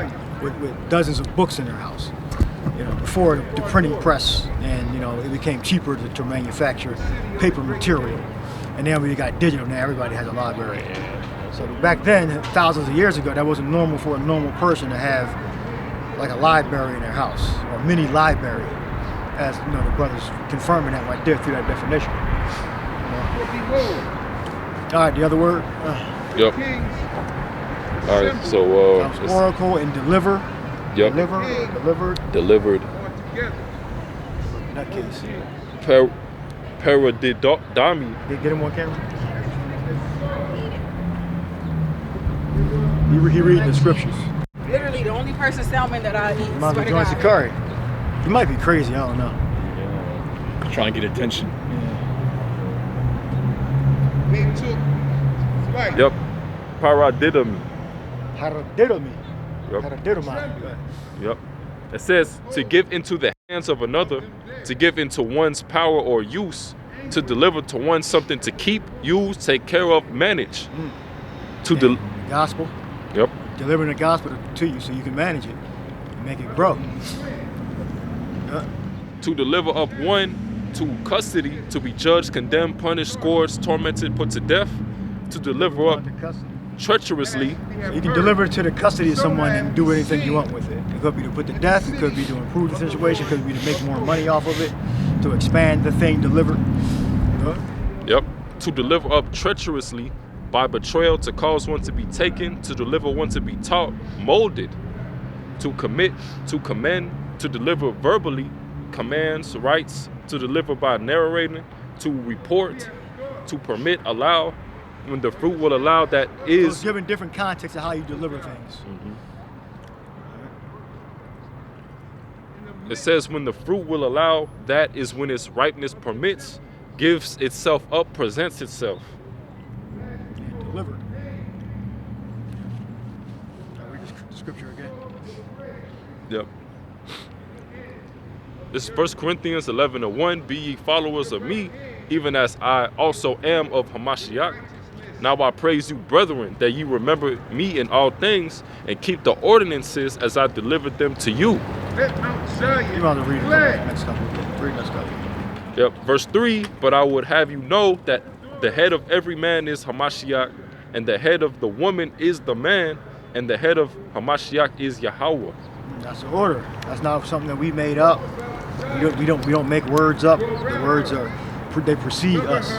dozens of books in their house. You know, before the printing press, and you know, it became cheaper to manufacture paper material. And then we got digital. Now everybody has a library. So back then, thousands of years ago, that wasn't normal for a normal person to have like a library in their house, or a mini library, as you know, the brothers confirming that right there through that definition. All right, the other word. Yep. All right, so that was oracle and deliver. Yep. Delivered. In that case. Paradidami. Get him on camera. He read the scriptures. Literally the only person salmon that I eat. You might be joining Sakari. You might be crazy, I don't know. Yeah. Trying to get attention. Yep. Paradidami. Yep. It says to give into the hands of another, to give into one's power or use, to deliver to one something to keep, use, take care of, manage. To gospel. Yep. Delivering the gospel to you so you can manage it and make it grow. To deliver up one to custody, to be judged, condemned, punished, scourged, tormented, put to death. To deliver up treacherously. So you can deliver it to the custody of someone and do anything you want with it. It could be to put to death, it could be to improve the situation, it could be to make more money off of it, to expand the thing delivered. Yep. To deliver up treacherously by betrayal, to cause one to be taken, to deliver one to be taught, molded, to commit, to commend, to deliver verbally, commands, rights, to deliver by narrating, to report, to permit, allow, when the fruit will allow, that is. So it's given different contexts of how you deliver things. It says when the fruit will allow, that is when its ripeness permits, gives itself up, presents itself. And delivered. I'll read the scripture again. Yep. This is 1 Corinthians 11:1. Be ye followers of me, even as I also am of Hamashiach. Now I praise you, brethren, that ye remember me in all things, and keep the ordinances as I delivered them to you. You want to read it next couple. Read next couple. Yep. Verse 3, but I would have you know that the head of every man is Hamashiach, and the head of the woman is the man, and the head of Hamashiach is Yahweh. That's the order. That's not something that we made up. We don't make words up. The words they precede us.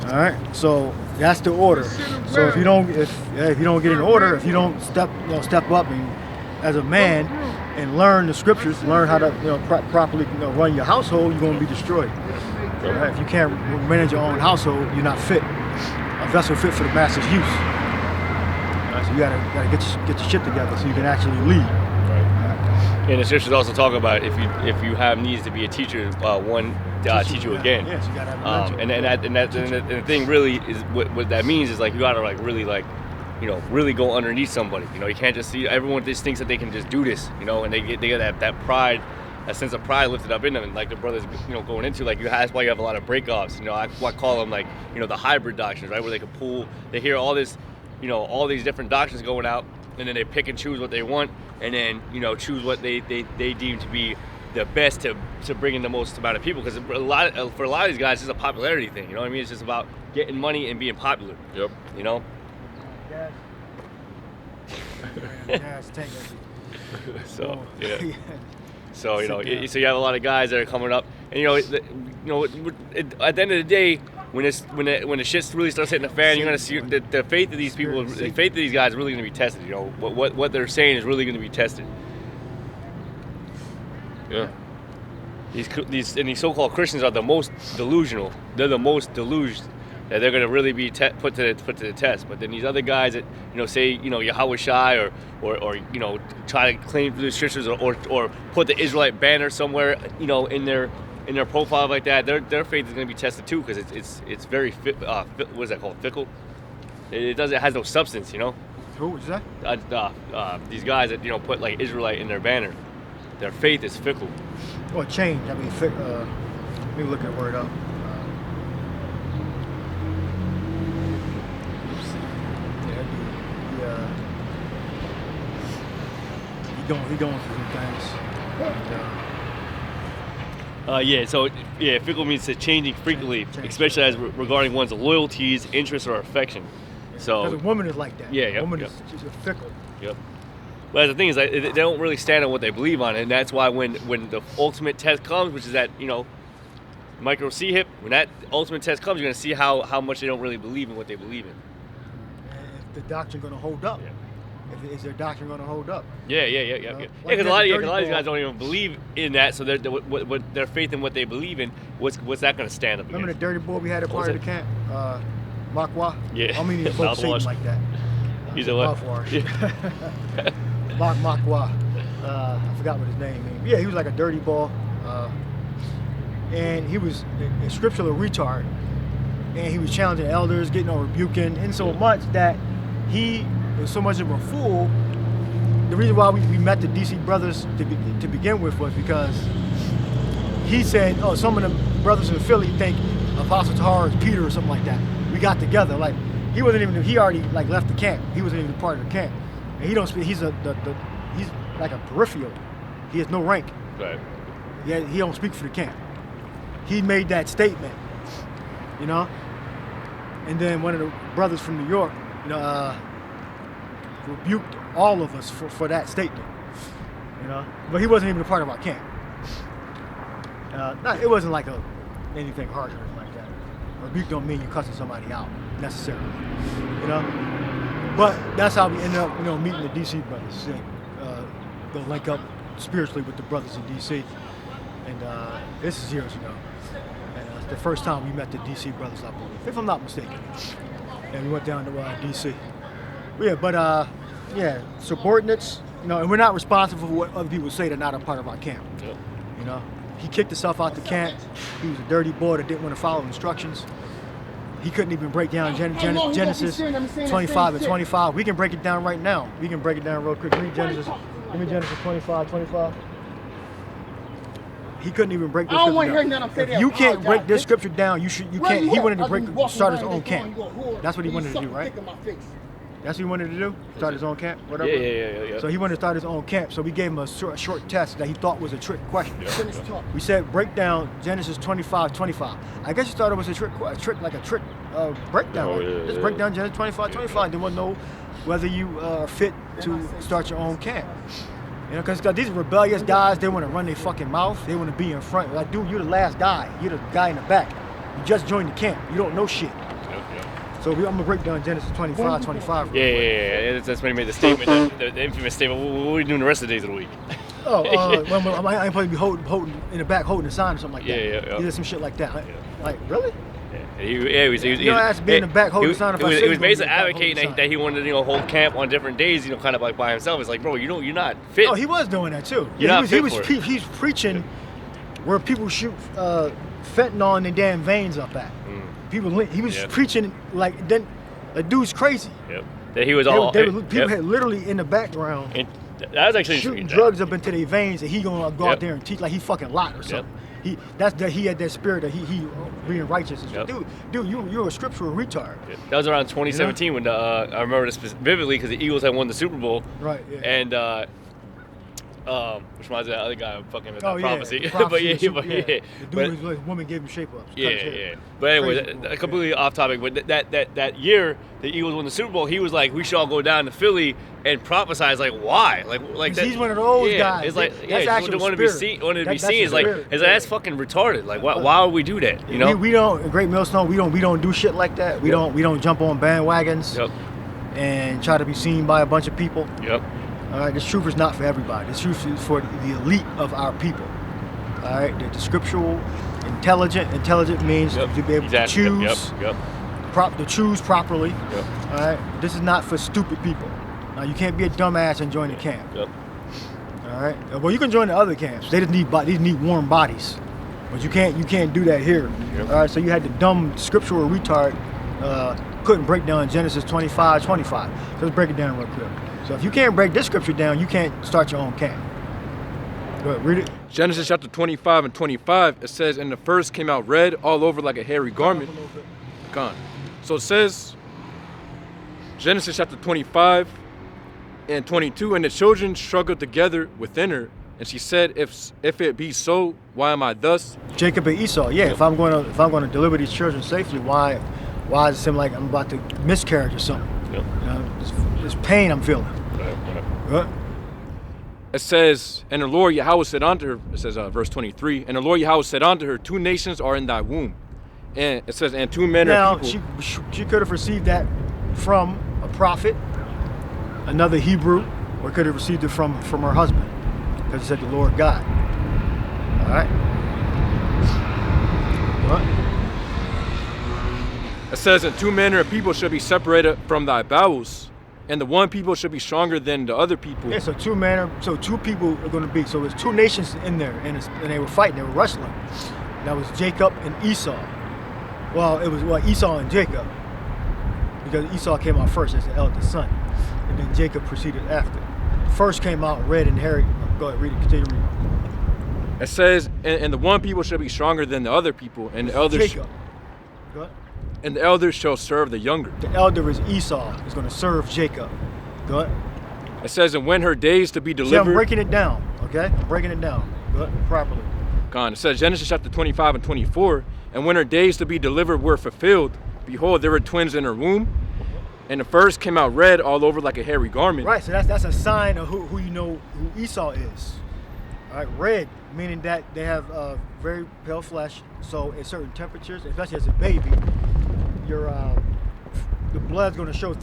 All right. So That's the order. So if you don't get an order, if you don't step up and as a man and learn the scriptures, learn how to properly run your household, you're gonna be destroyed. Right? If you can't manage your own household, you're not fit. A vessel fit for the master's use. Right? So you gotta get your shit together so you can actually lead. And the scriptures also talk about if you have needs to be a teacher, one teach you again. Yes, you gotta have a mentor. And the thing really is what that means is like you gotta like really like really go underneath somebody. You can't just see everyone just thinks that they can just do this. And they get that pride, that sense of pride lifted up in them, and like the brothers going into like that's why you have a lot of breakoffs. I call them like the hybrid doctrines, right, where they hear all this, all these different doctrines going out, and then they pick and choose what they want, and then choose what they deem to be the best to bring in the most amount of people, because for a lot of these guys it's a popularity thing. You know what I mean? It's just about getting money and being popular. Yep. So yeah. So so you have a lot of guys that are coming up, and at the end of the day, when the shit really starts hitting the fan, you're gonna see the faith of these people, the faith of these guys is really gonna be tested. What they're saying is really gonna be tested. Yeah. These so-called Christians are the most delusional. They're the most deluged that they're going to really be put to the test. But then these other guys that say Yahweh Shai or try to claim the scriptures or put the Israelite banner somewhere in their profile like that, their faith is going to be tested too, because it's very what is that called, fickle. It has no substance. Who is that? These guys that put like Israelite in their banner, their faith is fickle. Or change. I mean, let me look that word up. He going through some things. Fickle means to changing frequently, especially as regarding one's loyalties, interests, or affection. So because a woman is like that. Yeah, a woman is fickle. Yep. But the thing is, they don't really stand on what they believe on, and that's why when the ultimate test comes, which is that micro C hip, when that ultimate test comes, you're gonna see how much they don't really believe in what they believe in. If the doctrine gonna hold up. Yeah. Is their doctrine going to hold up? Yeah. Because a lot of these guys don't even believe in that, so what their faith in what they believe in, what's that going to stand up against? Remember the dirty boy we had at part of the camp, Makwa? Yeah. I mean, folks say him like that. He's a what? Mouthwash. Makwa. I forgot what his name means. Yeah, he was like a dirty ball, and he was a scriptural retard, and he was challenging elders, getting on rebuking, and so much that he was so much of a fool. The reason why we met the DC brothers to begin with was because he said, some of the brothers in Philly think Apostle Tahar is Peter or something like that. We got together. Like, he already like left the camp. He wasn't even part of the camp. And he don't speak, he's like a peripheral. He has no rank. Right. He don't speak for the camp. He made that statement, and then one of the brothers from New York, rebuked all of us for that statement, but he wasn't even a part of our camp. It wasn't like anything harsh or anything like that. Rebuke don't mean you're cussing somebody out necessarily, but that's how we ended up meeting the DC brothers. They'll link up spiritually with the brothers in DC, and this is years ago, and it's the first time we met the DC brothers, I believe, if I'm not mistaken, and we went down to DC. Subordinates, and we're not responsible for what other people say. They're not a part of our camp. Yep. He kicked himself out the camp. He was a dirty boy that didn't want to follow instructions. He couldn't even break down Genesis 25 and 25. We can break it down right now. We can break it down real quick. Read Genesis. Give me Genesis 25. He couldn't even break this scripture down. If you can't break this scripture down, you can't. He wanted to start his own camp. That's what he wanted to do, right? That's what he wanted to do? Start his own camp? Whatever? Yeah. So he wanted to start his own camp. So we gave him a short test that he thought was a trick question. Yeah. We said, break down Genesis 25. I guess you thought it was a trick breakdown. Just break down Genesis 25. Then we'll know whether you are fit to start your own camp. Because these rebellious guys, they want to run their fucking mouth. They want to be in front. Like, dude, you're the last guy. You're the guy in the back. You just joined the camp. You don't know shit. So I'm gonna break down Genesis 25, 25. Yeah. That's when he made the statement, the infamous statement. What are we doing the rest of the days of the week? Oh, when I ain't supposed to be holding in the back, holding a sign or something like that. Yeah. He did some shit like that. Like, really? He was Your ass be in the back holding a sign. He was basically advocating that he wanted to hold camp on different days, kind of like by himself. It's like, bro, you're not fit. Oh, he was doing that too. You're not fit for it. He's preaching where people shoot fentanyl in their damn veins up at. He was preaching like then the dude's crazy. Yep. That he was people had literally in the background. And that was actually shooting drugs up into their veins, and he gonna go out there and teach like he fucking Lot or something. He had that spirit that he being righteous. Dude, you're a scriptural retard. That was around 2017 when I remember this vividly because the Eagles had won the Super Bowl. Right. Yeah. And which reminds me of the other guy fucking with that prophecy. The But woman gave him shape ups. Yeah. But anyway, completely off topic. But that year the Eagles won the Super Bowl, he was like, we should all go down to Philly and prophesize. Like, why? Like that, he's one of those guys. It's like that's actually wanted to be seen. It's like that's fucking retarded. Like, why would we do that? You know? We don't. Great Millstone. We don't do shit like that. We don't jump on bandwagons. And try to be seen by a bunch of people. All right, this truth is not for everybody. This truth is for the elite of our people. All right, the scriptural, intelligent. Intelligent means to be able to choose, to choose properly. All right, this is not for stupid people. Now you can't be a dumbass and join the camp. All right, well you can join the other camps. They just need warm bodies, but you can't do that here. All right, so you had the dumb scriptural retard couldn't break down Genesis 25. So let's break it down real quick. So if you can't break this scripture down, you can't start your own camp. Go ahead, read it. Genesis chapter 25 and 25, it says, and the first came out red all over like a hairy garment. Gone. So it says, Genesis chapter 25 and 22, and the children struggled together within her, and she said, if it be so, why am I thus? Jacob and Esau. Yeah, if I'm going to deliver these children safely, why does it seem like I'm about to miscarriage or something? This pain I'm feeling. What? It says, and the Lord Yahweh said unto her, it says verse 23, and the Lord Yahweh said unto her, 2 nations are in thy womb. And it says, and 2 men are people. She could have received that from a prophet, another Hebrew, or could have received it from her husband. Because it said the Lord God. All right? What? It says, and 2 men or people shall be separated from thy bowels, and the one people should be stronger than the other people. Yeah, so 2 people are going to be. So there's 2 nations in there, and they were fighting, they were wrestling. That was Jacob and Esau. Well, it was Esau and Jacob, because Esau came out first as the eldest son, and then Jacob proceeded after. First came out red and hairy. Go ahead, read it. Continue reading. It says, and the one people shall be stronger than the other people, and the elders. Jacob. Go ahead. And the elders shall serve the younger. The elder is Esau, is going to serve Jacob. Go ahead. It says, and when her days to be delivered. See, I'm breaking it down, okay? I'm breaking it down. Go ahead, properly. Gone. It says, Genesis chapter 25 and 24, and when her days to be delivered were fulfilled, behold, there were twins in her womb, and the first came out red all over like a hairy garment. Right, so that's a sign of who you know who Esau is. All right, red, meaning that they have very pale flesh, so at certain temperatures, especially as a baby, the blood's going to show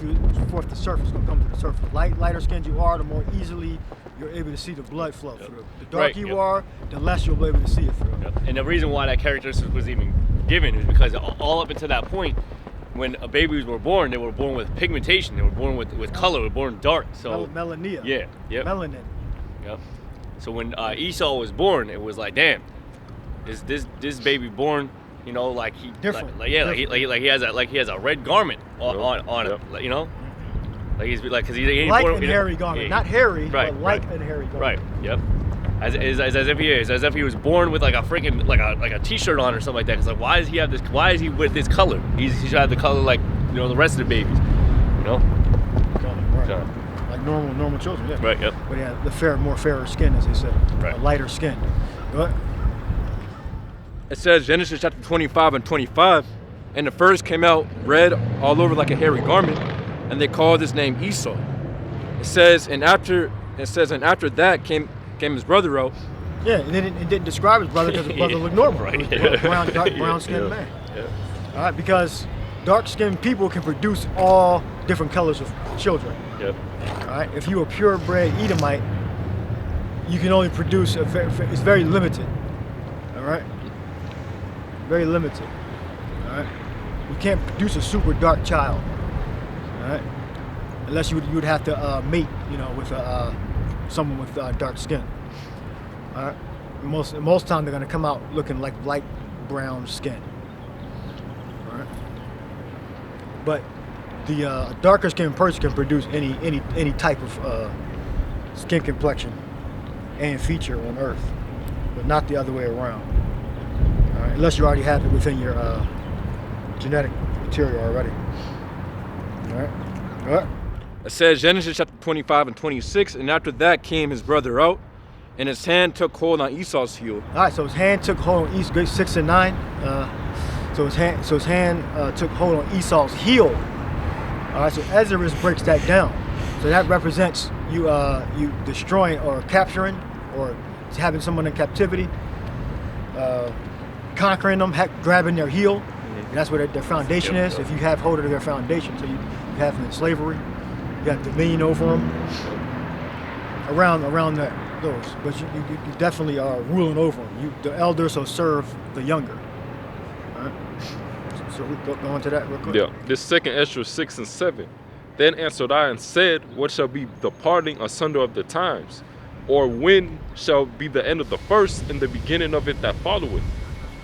forth the surface. It's going to come to the surface. The lighter skinned you are, the more easily you're able to see the blood flow through. The darker you are, the less you'll be able to see it through. And the reason why that characteristic was even given is because all up until that point, when babies were born, they were born with pigmentation. They were born with color. They were born dark. So melanina. Yeah. Yep. Melanin. Yep. So when Esau was born, it was like, damn, this baby born. You know, like he different. Like he has a red garment on it. Like, you know, like he's like because he ain't like born, a hairy garment, not hairy, but like a hairy garment. Right. Yep. As if he was born with like a freaking like a t-shirt on or something like that. Cause like why does he have this? Why is he with this color? He should have the color like the rest of the babies. You know. Right. Like normal children. Yeah. Right. Yep. But yeah, the more fairer skin, as they said. Right. A lighter skin. What? It says Genesis chapter 25 and 25, and the first came out red all over like a hairy garment, and they called his name Esau. It says, and after that came his brother out. Yeah, and then it didn't describe his brother because his brother looked normal. Right. Brown skinned man. Yeah. All right, because dark-skinned people can produce all different colors of children. Yep. All right. If you're a purebred Edomite, you can only produce it's very limited. All right. Very limited. All right. You can't produce a super dark child. All right. Unless you would have to mate, with someone with dark skin. All right. Most time they're gonna come out looking like light brown skin. All right. But the darker skinned person can produce any type of skin complexion and feature on Earth, but not the other way around. All right. Unless you already have it within your genetic material already. All right. All right. It says Genesis chapter 25 and 26, and after that came his brother out, and his hand took hold on Esau's heel. All right, so his hand took hold on Esau, 6 and 9. So his hand took hold on Esau's heel. All right, so Ezra breaks that down. So that represents you destroying or capturing or having someone in captivity, conquering them, grabbing their heel. And that's where their foundation is. If you have hold of their foundation, so you have them in slavery, you got dominion over them. Around those, but you definitely are ruling over them. The elders will serve the younger. All right. So we go into that real quick. Yeah. This second Ezra 6 and 7. Then answered I and said, what shall be the parting asunder of the times? Or when shall be the end of the first and the beginning of it that followeth?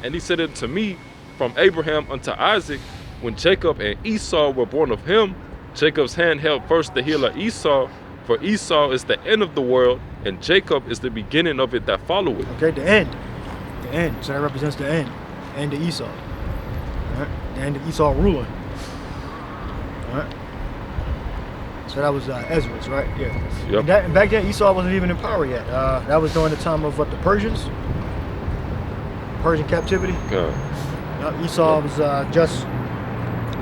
And he said unto me, from Abraham unto Isaac, when Jacob and Esau were born of him, Jacob's hand held first the heel of Esau, for Esau is the end of the world, and Jacob is the beginning of it that followeth. Okay, the end. The end. So that represents the end. End of Esau. All right. The end of Esau ruling. All right. So that was Ezra's, right? Yeah. Yep. And back then, Esau wasn't even in power yet. That was during the time of the Persians? Persian captivity. Esau was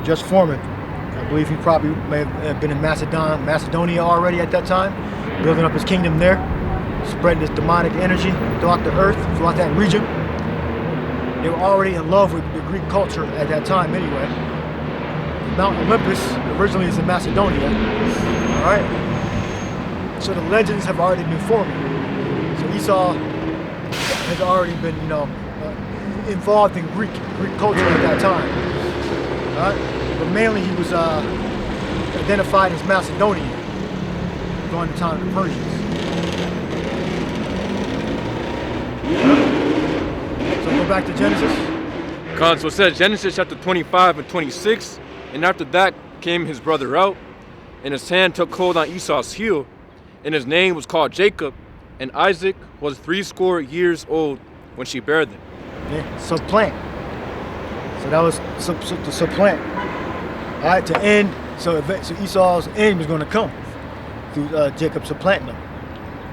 just forming. I believe he probably may have been in Macedonia already at that time, building up his kingdom there, spreading this demonic energy throughout the earth, throughout that region. They were already in love with the Greek culture at that time anyway. Mount Olympus originally is in Macedonia. All right. So the legends have already been forming. So Esau has already been, involved in Greek culture at that time. All right. But mainly he was identified as Macedonian during the time of the Persians. So go back to Genesis. So it says Genesis chapter 25 and 26, and after that came his brother out, and his hand took hold on Esau's heel, and his name was called Jacob, and Isaac was 80 years old when she bare them. Yeah, supplant. So that was to supplant. All right, to end. So Esau's end was going to come through Jacob supplanting them.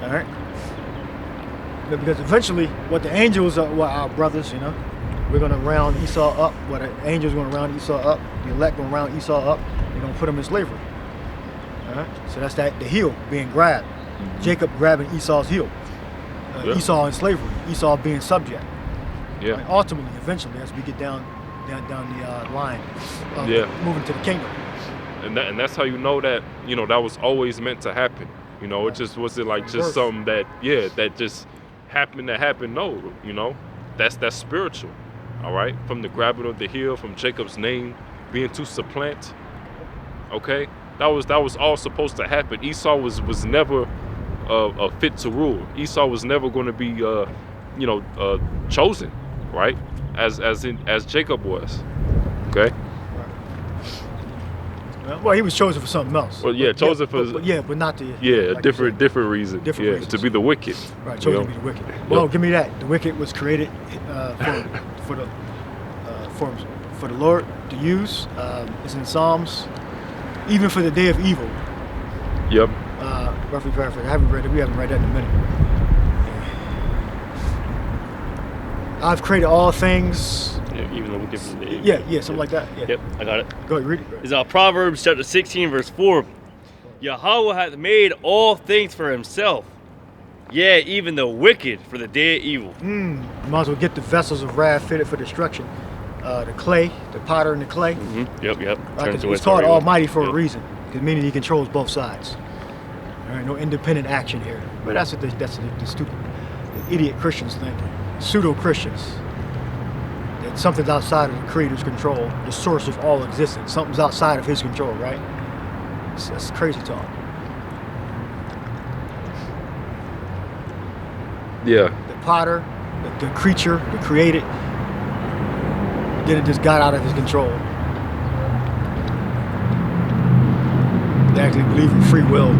All right. But because eventually, what the angels were our brothers, we're going to round Esau up. What the angels going to round Esau up. The elect going to round Esau up. They're going to put him in slavery. All right. So that's the heel being grabbed. Jacob grabbing Esau's heel. Esau in slavery. Esau being subject. Yeah. Right? Ultimately, eventually, as we get down the line, moving to the kingdom. And that's how you know that that was always meant to happen. It just wasn't like just something that just happened to happen. No, that's spiritual. All right, from the grabbing of the heel, from Jacob's name being to supplant. Okay, that was all supposed to happen. Esau was never fit to rule. Esau was never going to be chosen, right? As Jacob was. Okay. Well, he was chosen for something else. Well, yeah, chosen for. But not the. Yeah, like different reason. Different reasons. To be the wicked. Right, chosen to be the wicked. Well, give me that. The wicked was created for the Lord to use. It's in Psalms. Even for the day of evil. Yep. Roughly paraphrase. I haven't read it. We haven't read that in a minute. I've created all things. Yeah, even though we give them the Yeah, something like that. Yeah. Yep, I got it. Go ahead, read it. It's Proverbs chapter 16, verse 4. Yahweh hath made all things for himself. Yeah, even the wicked for the day of evil. You might as well get the vessels of wrath fitted for destruction. the clay, the potter and the clay. Yep. Right? Turns 'Cause to it's called what Almighty for a Yep. reason, because meaning He controls both sides. All right, no independent action here. But that's what the stupid, the idiot Christians think, pseudo Christians. That something's outside of the Creator's control, the source of all existence. Something's outside of His control, right? That's crazy talk. Yeah. The potter, the creature, the created, then it just got out of His control. They actually believe in free will.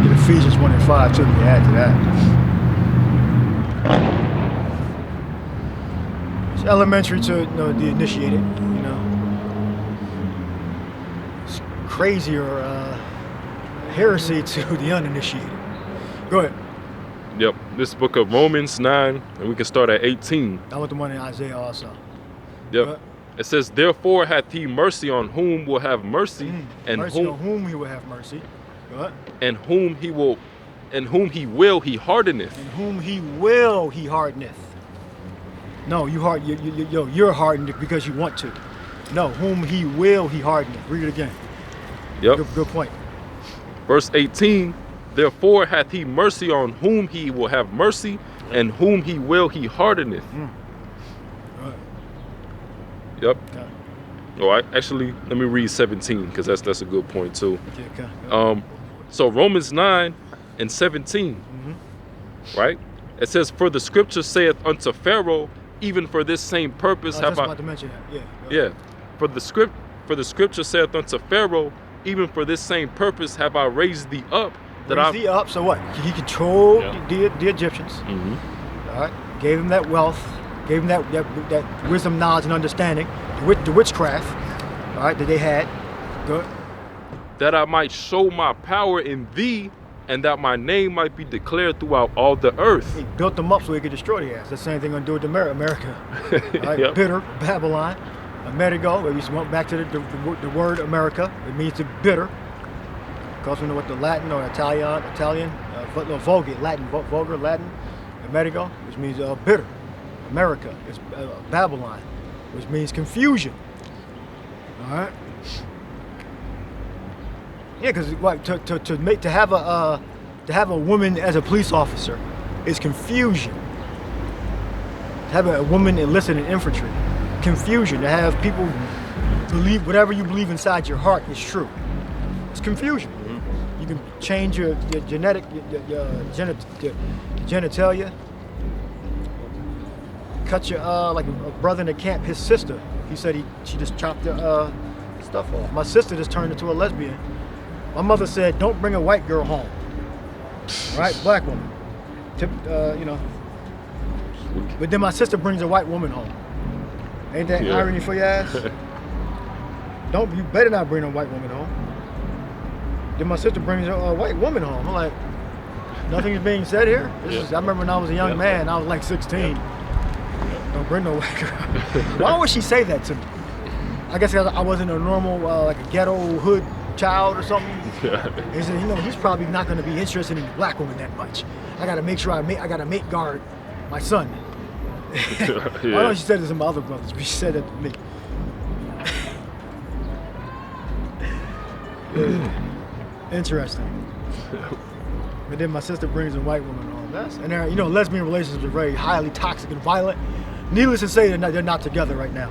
Get Ephesians 1:5 too, you add to that. It's elementary to the initiated, It's crazier heresy to the uninitiated. Go ahead. Yep. This book of Romans 9, and we can start at 18. I want the one in Isaiah also. Yep. What? It says, therefore hath he mercy on whom will have mercy, and Mercy on whom He will have mercy. What? and whom he will he hardeneth. And whom He will He hardeneth. No, you're hardened because you want to. No, whom He will He hardeneth. Read it again. Yep. Good point. Verse 18, therefore hath he mercy on whom he will have mercy, and whom he will he hardeneth. Right. Yep. Okay. All right. Actually, let me read 17 because that's a good point too. Okay. So Romans 9 and 17, right? It says, for the scripture saith unto Pharaoh, even for this same purpose I have was I. about to mention that. Yeah. For the scripture saith unto Pharaoh, even for this same purpose have I raised thee up, that Raised thee up. So what? He controlled the Egyptians. All right. Gave him that wealth. Gave him that wisdom, knowledge, and understanding. The witchcraft. All right. That they had. Good. that I might show my power in thee, and that my name might be declared throughout all the earth. He built them up so he could destroy the ass. That's the same thing gonna do with America. All right? Yep. Bitter, Babylon, Amerigo. We went back to the word America. It means to bitter. Comes from what the Latin or Italian, Vulgate, vulgar Latin, Amerigo, which means bitter. America is Babylon, which means confusion. All right. Yeah, because to have a woman as a police officer is confusion. To have a woman enlisted in infantry, confusion. To have people believe whatever you believe inside your heart is true. It's confusion. You can change your genetic, your genitalia. Cut your like a brother in the camp. His sister, he said she just chopped the stuff off. My sister just turned into a lesbian. My mother said, "Don't bring a white girl home." Right, black woman. But then my sister brings a white woman home. Ain't that irony for your ass? You better not bring a white woman home. Then my sister brings a white woman home. I'm like, nothing is being said here. I remember when I was a young man, I was like 16. Don't bring no white girl. Why would she say that to me? I guess I wasn't a normal, like a ghetto hood child or something. He said, he's probably not going to be interested in a black woman that much. I got to make sure I got to mate guard my son. I know she said this to my other brothers, but she said that to me. Interesting. But then my sister brings a white woman home. And lesbian relationships are very highly toxic and violent. Needless to say, they're not together right now.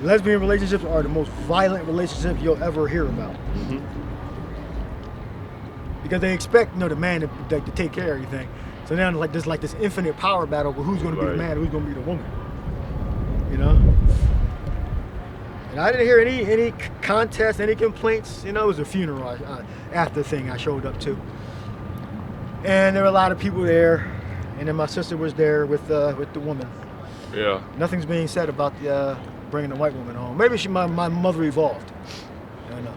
Lesbian relationships are the most violent relationships you'll ever hear about. Because they expect the man to take care of everything. So now there's this infinite power battle over who's going to be the man, who's going to be the woman. And I didn't hear any contests, any complaints. It was a funeral after thing I showed up to, and there were a lot of people there, and then my sister was there with the woman. Yeah. Nothing's being said about bringing the white woman home. Maybe my mother evolved. I don't know.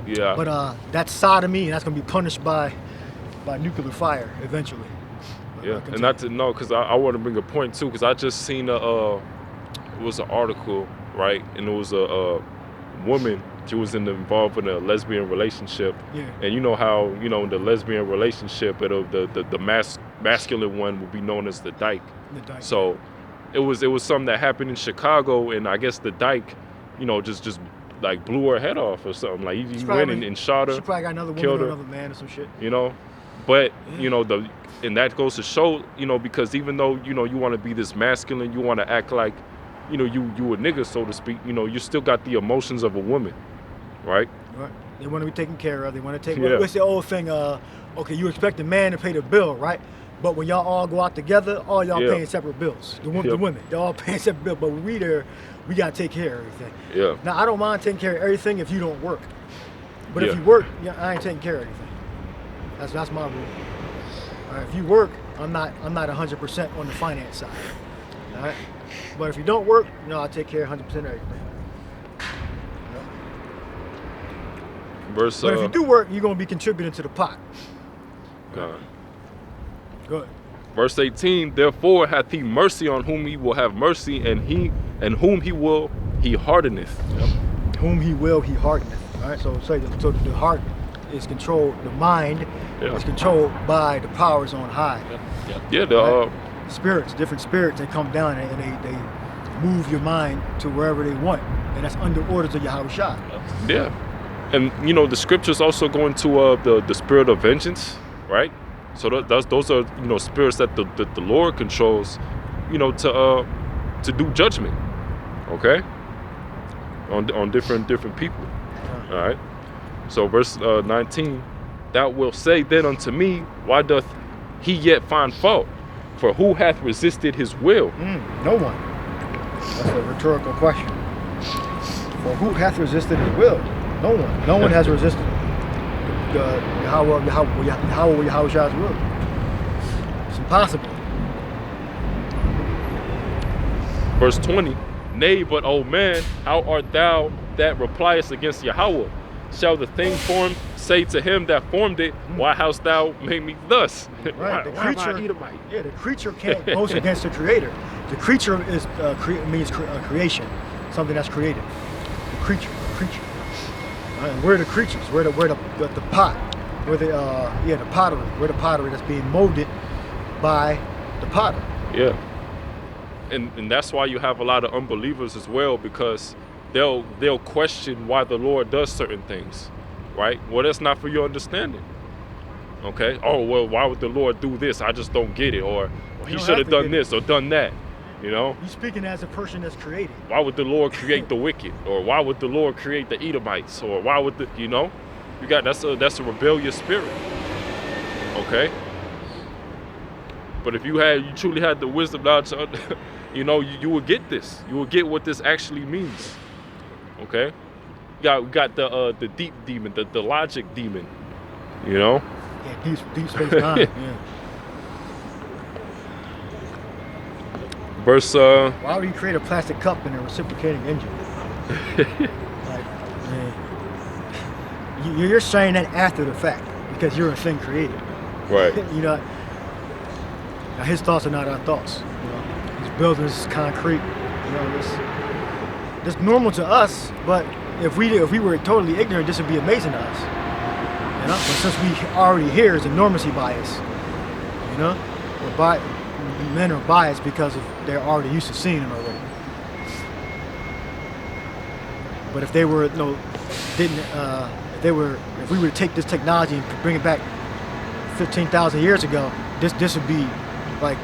Yeah. But that's sodomy, and that's gonna be punished by nuclear fire eventually. Yeah, and not to know, because I want to bring a point too, because I just seen it was an article, right, and it was a woman. She was involved in a lesbian relationship, and you know how in the lesbian relationship, the masculine one would be known as the dyke. The dyke. So it was something that happened in Chicago, and I guess the dyke, just like blew her head off or something. Like he went and shot her. She probably got another woman killed or her. another man or some shit. But and that goes to show, because even though you want to be this masculine, you want to act like you a nigga, so to speak, you still got the emotions of a woman, right? Right. They want to be taken care of. They want to take. Yeah. What's the old thing? Okay, you expect a man to pay the bill, right? But when y'all all go out together, all y'all paying separate bills. The women, they're all paying separate bills. But when we there, we gotta take care of everything. Yeah. Now I don't mind taking care of everything if you don't work. But if Yeah. you work, I ain't taking care of anything. That's my rule. All right, if you work, I'm not 100% on the finance side. All right. But if you don't work, I take care of 100% of everything. Verse. But if you do work, you're gonna be contributing to the pot. Good. Verse 18. Therefore hath he mercy on whom he will have mercy, and whom he will he hardeneth. Whom he will, he hardeneth. All right. So the heart is controlled. The mind is controlled by the powers on high. Yeah. Spirits, different spirits, they come down and they move your mind to wherever they want, and that's under orders of Yahweh Shai. Yeah. And the scriptures also go into the spirit of vengeance, right? So those are spirits that the Lord controls, to do judgment, okay, on different people. All right. So verse 19, thou wilt say then unto me, why doth he yet find fault? For who hath resisted his will? No one. That's a rhetorical question. For who hath resisted his will? No one. No one has resisted Yahweh Shai's will. It's impossible. Verse 20, nay, but O man, how art thou that repliest against Yahweh? Shall the thing formed say to him that formed it, why hast thou made me thus? Right. Why am I an Edomite? The creature can't boast against the creator. The creature is means creation, something that's created. The creature. Right? We're the creatures. We're the pot. We're the pottery. We're the pottery that's being molded by the potter. Yeah. And that's why you have a lot of unbelievers as well, because they'll question why the Lord does certain things, right? Well, that's not for your understanding. Okay. Oh, well, why would the Lord do this? I just don't get it. Or he should have done this or done that. You're speaking as a person that's created. Why would the Lord create the wicked? Or why would the Lord create the Edomites? Or why would that's a rebellious spirit. Okay. But if you truly had the wisdom, knowledge, you would get this. You would get what this actually means. Okay. We got the deep demon, the logic demon. Yeah, deep space nine. Yeah. Verse. Why would he create a plastic cup in a reciprocating engine? You're saying that after the fact because you're a thing created. Right. Now his thoughts are not our thoughts. His building is concrete. It's normal to us, but if we were totally ignorant, this would be amazing to us. But since we already hear is a normacy bias. Men are biased because they're already used to seeing it already. But if they were if we were to take this technology and bring it back 15,000 years ago, this would be like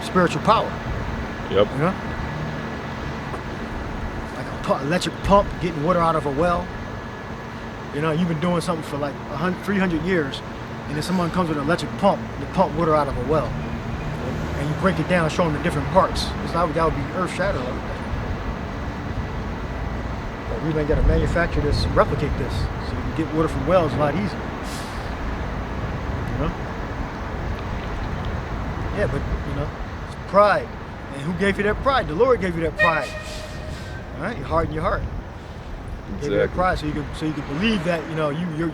spiritual power. Yep. Like an electric pump getting water out of a well. You've been doing something for like 300 years, and then someone comes with an electric pump to pump water out of a well. And you break it down, show them the different parts. That would be earth-shattering. But we ain't got to manufacture this, replicate this, so you can get water from wells a lot easier. Yeah, but it's pride. And who gave you that pride? The Lord gave you that pride. All right, you harden your heart. He gave you that pride, so you can believe that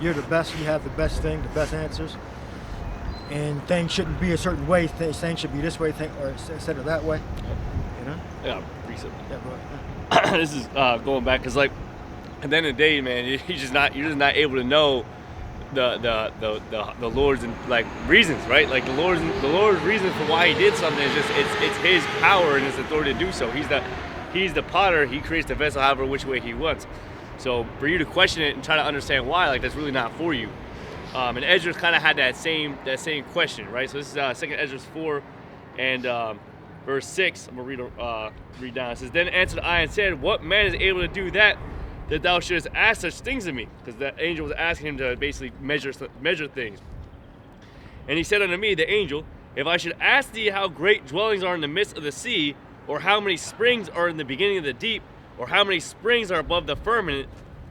you're the best. You have the best thing, the best answers. And things shouldn't be a certain way. Things should be this way, or instead of that way. Yeah, recent. Yeah, bro. This is going back because, like, at the end of the day, man, you're just not able to know the Lord's like reasons, right? Like the Lord's reasons for why he did something is just it's his power and his authority to do so. He's the potter. He creates the vessel however which way he wants. So for you to question it and try to understand why, like that's really not for you. And Ezra kind of had that same question, right? So this is 2 Ezra 4 and verse 6. I'm gonna read down. It says, "Then answered I and said, What man is able to do that thou shouldest ask such things of me?" Because the angel was asking him to basically measure things. And he said unto me, the angel, "If I should ask thee how great dwellings are in the midst of the sea, or how many springs are in the beginning of the deep, or how many springs are above the firmament,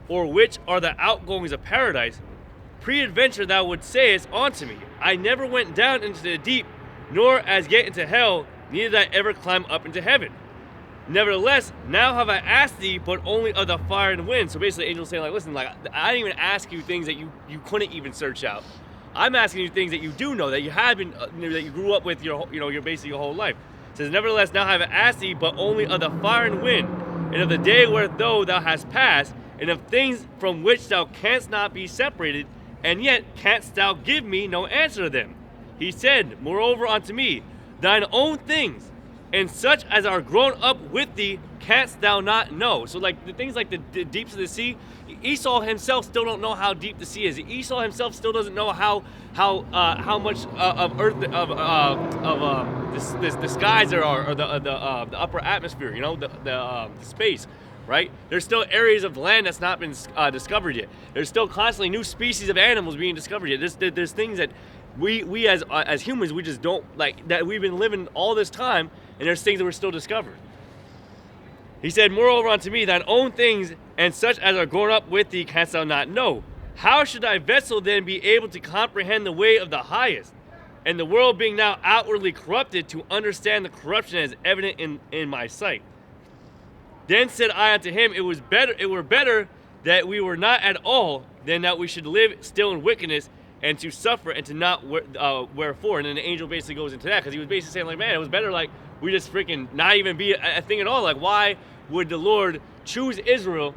or which are the outgoings of paradise, peradventure thou would sayest unto me, I never went down into the deep, nor as yet into hell, neither did I ever climb up into heaven. Nevertheless, now have I asked thee, but only of the fire and wind." So basically, the angel's saying, like, listen, like I didn't even ask you things that you couldn't even search out. I'm asking you things that you do know, that you have been, that you grew up with your basically your whole life. It says, "Nevertheless, now have I asked thee, but only of the fire and wind, and of the day whereof thou hast passed, and of things from which thou canst not be separated, and yet canst thou give me no answer to them. He said, moreover unto me, thine own things, and such as are grown up with thee, canst thou not know." So like the things like the deeps of the sea, Esau himself still don't know how deep the sea is. Esau himself still doesn't know how much of earth the skies there are, or the upper atmosphere, the space. Right? There's still areas of land that's not been discovered yet. There's still constantly new species of animals being discovered yet. There's things that we as humans, we just don't like, that we've been living all this time, and there's things that we're still discovering. He said, "Moreover unto me, thine own things, and such as are grown up with thee, canst thou not know. How should thy vessel then be able to comprehend the way of the highest? And the world being now outwardly corrupted, to understand the corruption that is evident in my sight. Then said I unto him, it were better that we were not at all, than that we should live still in wickedness, and to suffer, and to not wherefore." And then the angel basically goes into that, because he was basically saying, like, man, it was better like we just freaking not even be a thing at all. Like, why would the Lord choose Israel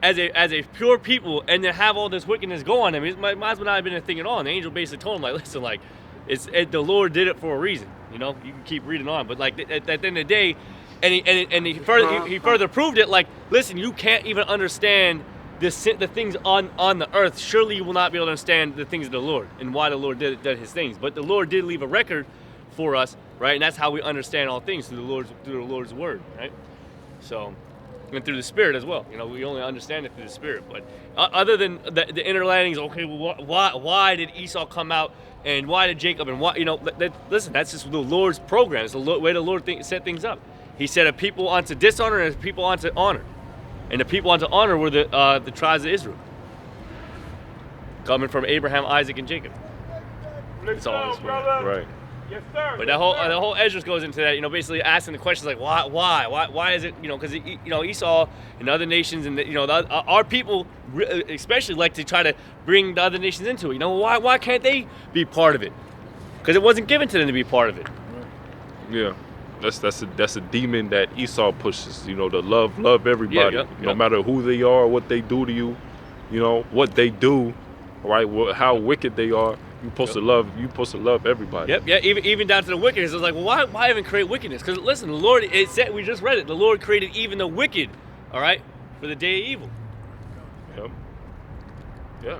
as a pure people and then have all this wickedness go on them? It might as well not have been a thing at all. And the angel basically told him, like, listen, like, the Lord did it for a reason. You can keep reading on, but like at the end of the day, and he further proved it. Like, listen, you can't even understand the things on the earth. Surely you will not be able to understand the things of the Lord and why the Lord did his things. But the Lord did leave a record for us, right? And that's how we understand all things, through the Lord's word, right? So, and through the Spirit as well. We only understand it through the Spirit. But other than the inner landings, okay, well, why did Esau come out, and why did Jacob, and why? Listen, that's just the Lord's program. It's the way the Lord set things up. He set a people onto dishonor and a people onto honor. And the people unto honor were the tribes of Israel, coming from Abraham, Isaac, and Jacob. That's all this was. Right. Yes, sir. But the whole Ezra goes into that, basically asking the questions like, why is it, because Esau and other nations and our people especially like to try to bring the other nations into it. Why can't they be part of it? Because it wasn't given to them to be part of it. Yeah. That's a demon that Esau pushes, to love everybody, no matter who they are, what they do to you, what they do, right? How wicked they are. You're supposed to love everybody. Yep, yeah, even down to the wickedness. It's like, well, why even create wickedness? Because listen, the Lord, it said, we just read it, the Lord created even the wicked, all right, for the day of evil. Yep. Yeah.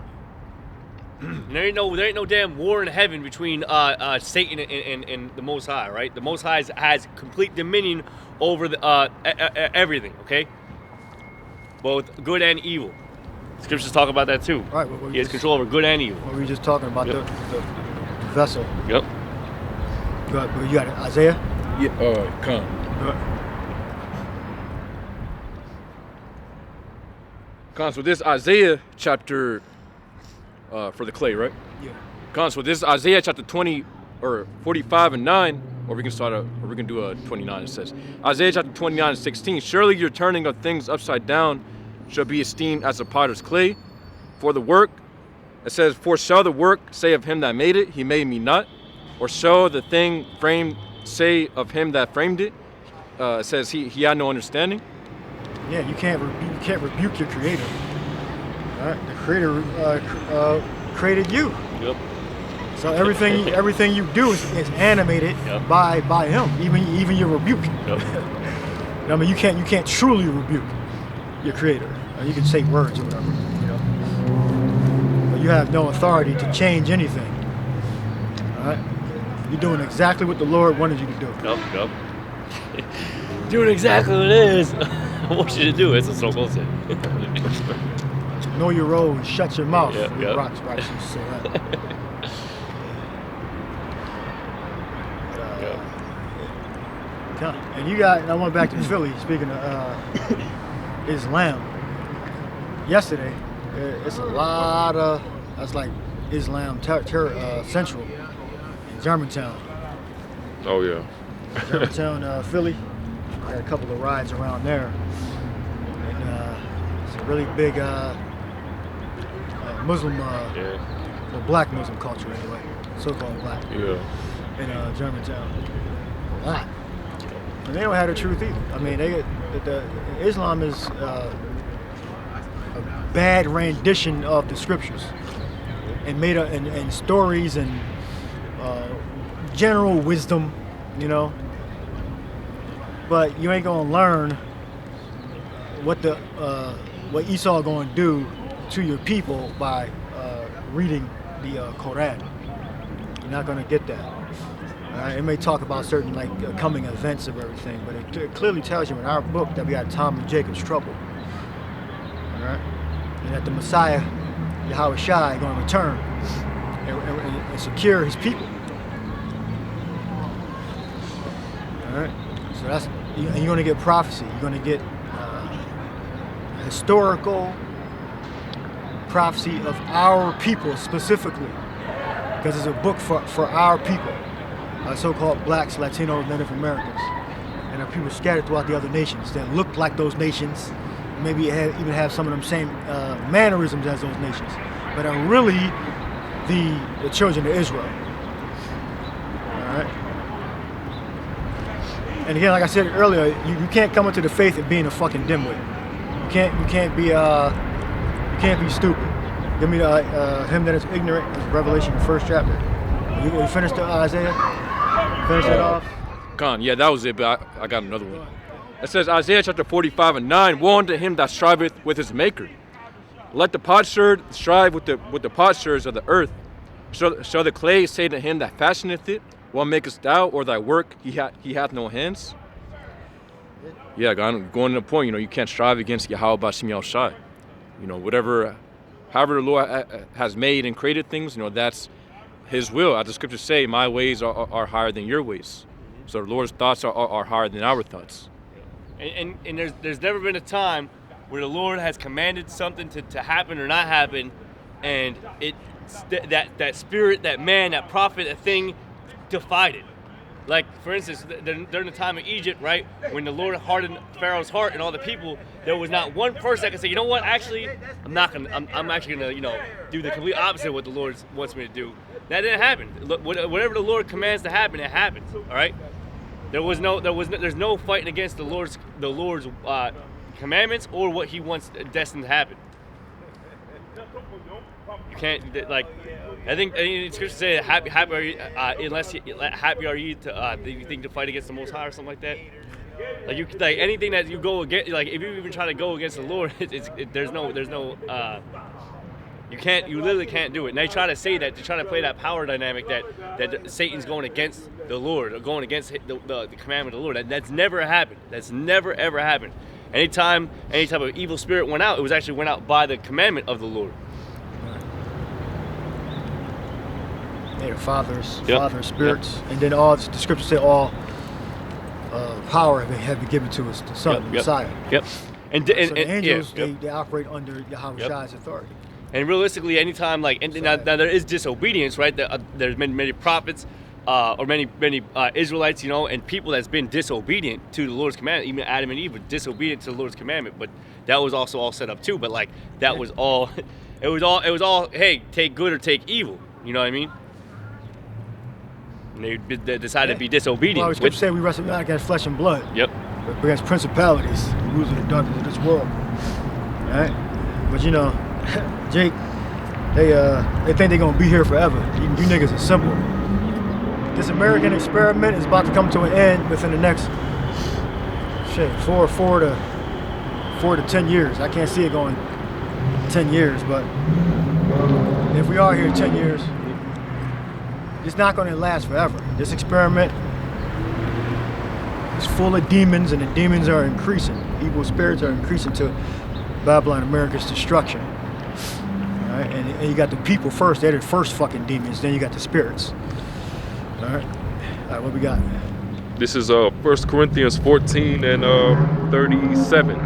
There ain't no damn war in heaven between Satan and the Most High, right? The Most High has complete dominion over everything, okay? Both good and evil. Scriptures talk about that too. Right. He has control over good and evil. What were we just talking about? Yep. The vessel. Yep. You got it, Isaiah? Yeah. Come. So this Isaiah chapter for the clay, right? Yeah. So this is Isaiah chapter 20 or 45 and 9, or we can do a 29. It says, Isaiah chapter 29 and 16. Surely your turning of things upside down shall be esteemed as a potter's clay. For the work, it says, for shall the work say of him that made it, he made me not? Or shall the thing framed say of him that framed it, it says he had no understanding? Yeah, you can't rebuke your creator. All right, the creator created you. Yep. So everything you do is animated Yep. by him. Even your rebuke. Yep. I mean, you can't truly rebuke your creator. You can say words or whatever, you know. But you have no authority to change anything. All right? You're doing exactly what the Lord wanted you to do. Yep. Doing exactly what it is. I want you to do. That's what Stone Cold said. Know your role and shut your mouth. Yeah, yeah. Rocks used to say that. And you got, and I went back to Philly, speaking of Islam. Yesterday, it's a lot of, that's like Islam Central in Germantown. Oh yeah. Germantown, Philly. I had a couple of rides around there. And it's a really big Muslim, well, black Muslim culture anyway, so-called black. Yeah. In Germantown. A lot. And they don't have the truth either. I mean, Islam is a bad rendition of the scriptures, and made and stories and general wisdom, you know. But you ain't gonna learn what Esau gonna do to your people by reading the Quran. You're not gonna get that. It may talk about certain coming events of everything, but it clearly tells you in our book that we got Tom and Jacob's trouble. All right, and that the Messiah, Yahweh Shai, is going to return and secure his people. All right, so that's you're going to get prophecy. You're going to get historical prophecy of our people specifically, because it's a book for our people. So-called blacks, Latinos, Native Americans, and our people scattered throughout the other nations that look like those nations, maybe even have some of them same mannerisms as those nations, but are really the children of Israel. All right. And again, like I said earlier, you can't come into the faith of being a fucking dimwit. You can't be stupid. Give me him that is ignorant. Revelation, the 1st chapter. You finished Isaiah. Finish it off. Khan, yeah, that was it, but I got another one. It says, Isaiah chapter 45:9, woe unto him that striveth with his maker. Let the potsherd strive with the potsherds of the earth. Shall the clay say to him that fashioneth it, what makest thou, or thy work, he hath no hands? Yeah, going to the point, you can't strive against Yahweh Bashim Yahushai. However the Lord has made and created things, that's his will. As the scriptures say, my ways are higher than your ways. So the Lord's thoughts are higher than our thoughts. And there's never been a time where the Lord has commanded something to happen or not happen, and that spirit, that man, that prophet, that thing defied it. Like, for instance, during the time of Egypt, right, when the Lord hardened Pharaoh's heart and all the people, there was not one person that could say, you know what, actually, I'm actually gonna, do the complete opposite of what the Lord wants me to do. That didn't happen. Whatever the Lord commands to happen, it happens. All right. There's no fighting against the Lord's commandments or what He wants destined to happen. You can't I think Scripture say happy are you, happy are you to you think to fight against the Most High or something like that. Anything that you go against, if you even try to go against the Lord, there's no you literally can't do it. And they try to say that, to try to play that power dynamic that Satan's going against the Lord or going against the commandment of the Lord. That's never happened. That's never ever happened. Anytime any type of evil spirit went out, it was actually went out by the commandment of the Lord. The fathers spirits, and then all the scriptures say all power have been given to us, the Son, the Messiah. Yep. And the angels, they operate under Yahweh Shai's authority. And realistically, anytime now there is disobedience, right? There's been many prophets or many Israelites, and people that's been disobedient to the Lord's commandment. Even Adam and Eve were disobedient to the Lord's commandment, but that was also all set up too. But that was all. It was all. Hey, take good or take evil. You know what I mean? And they decided to be disobedient. Well, Scripture say we wrestle not against flesh and blood. Yep. But against principalities, rulers of the darkness of this world. All right? But Jake, They think they're gonna be here forever. You niggas are simple. This American experiment is about to come to an end within the next four to 10 years. I can't see it going 10 years, but if we are here 10 years, it's not going to last forever. This experiment is full of demons, and the demons are increasing. Evil spirits are increasing to Babylon, America's destruction. All right? And you got the people first. They're the first fucking demons. Then you got the spirits. All right, what we got? This is 1 Corinthians 14 and 37.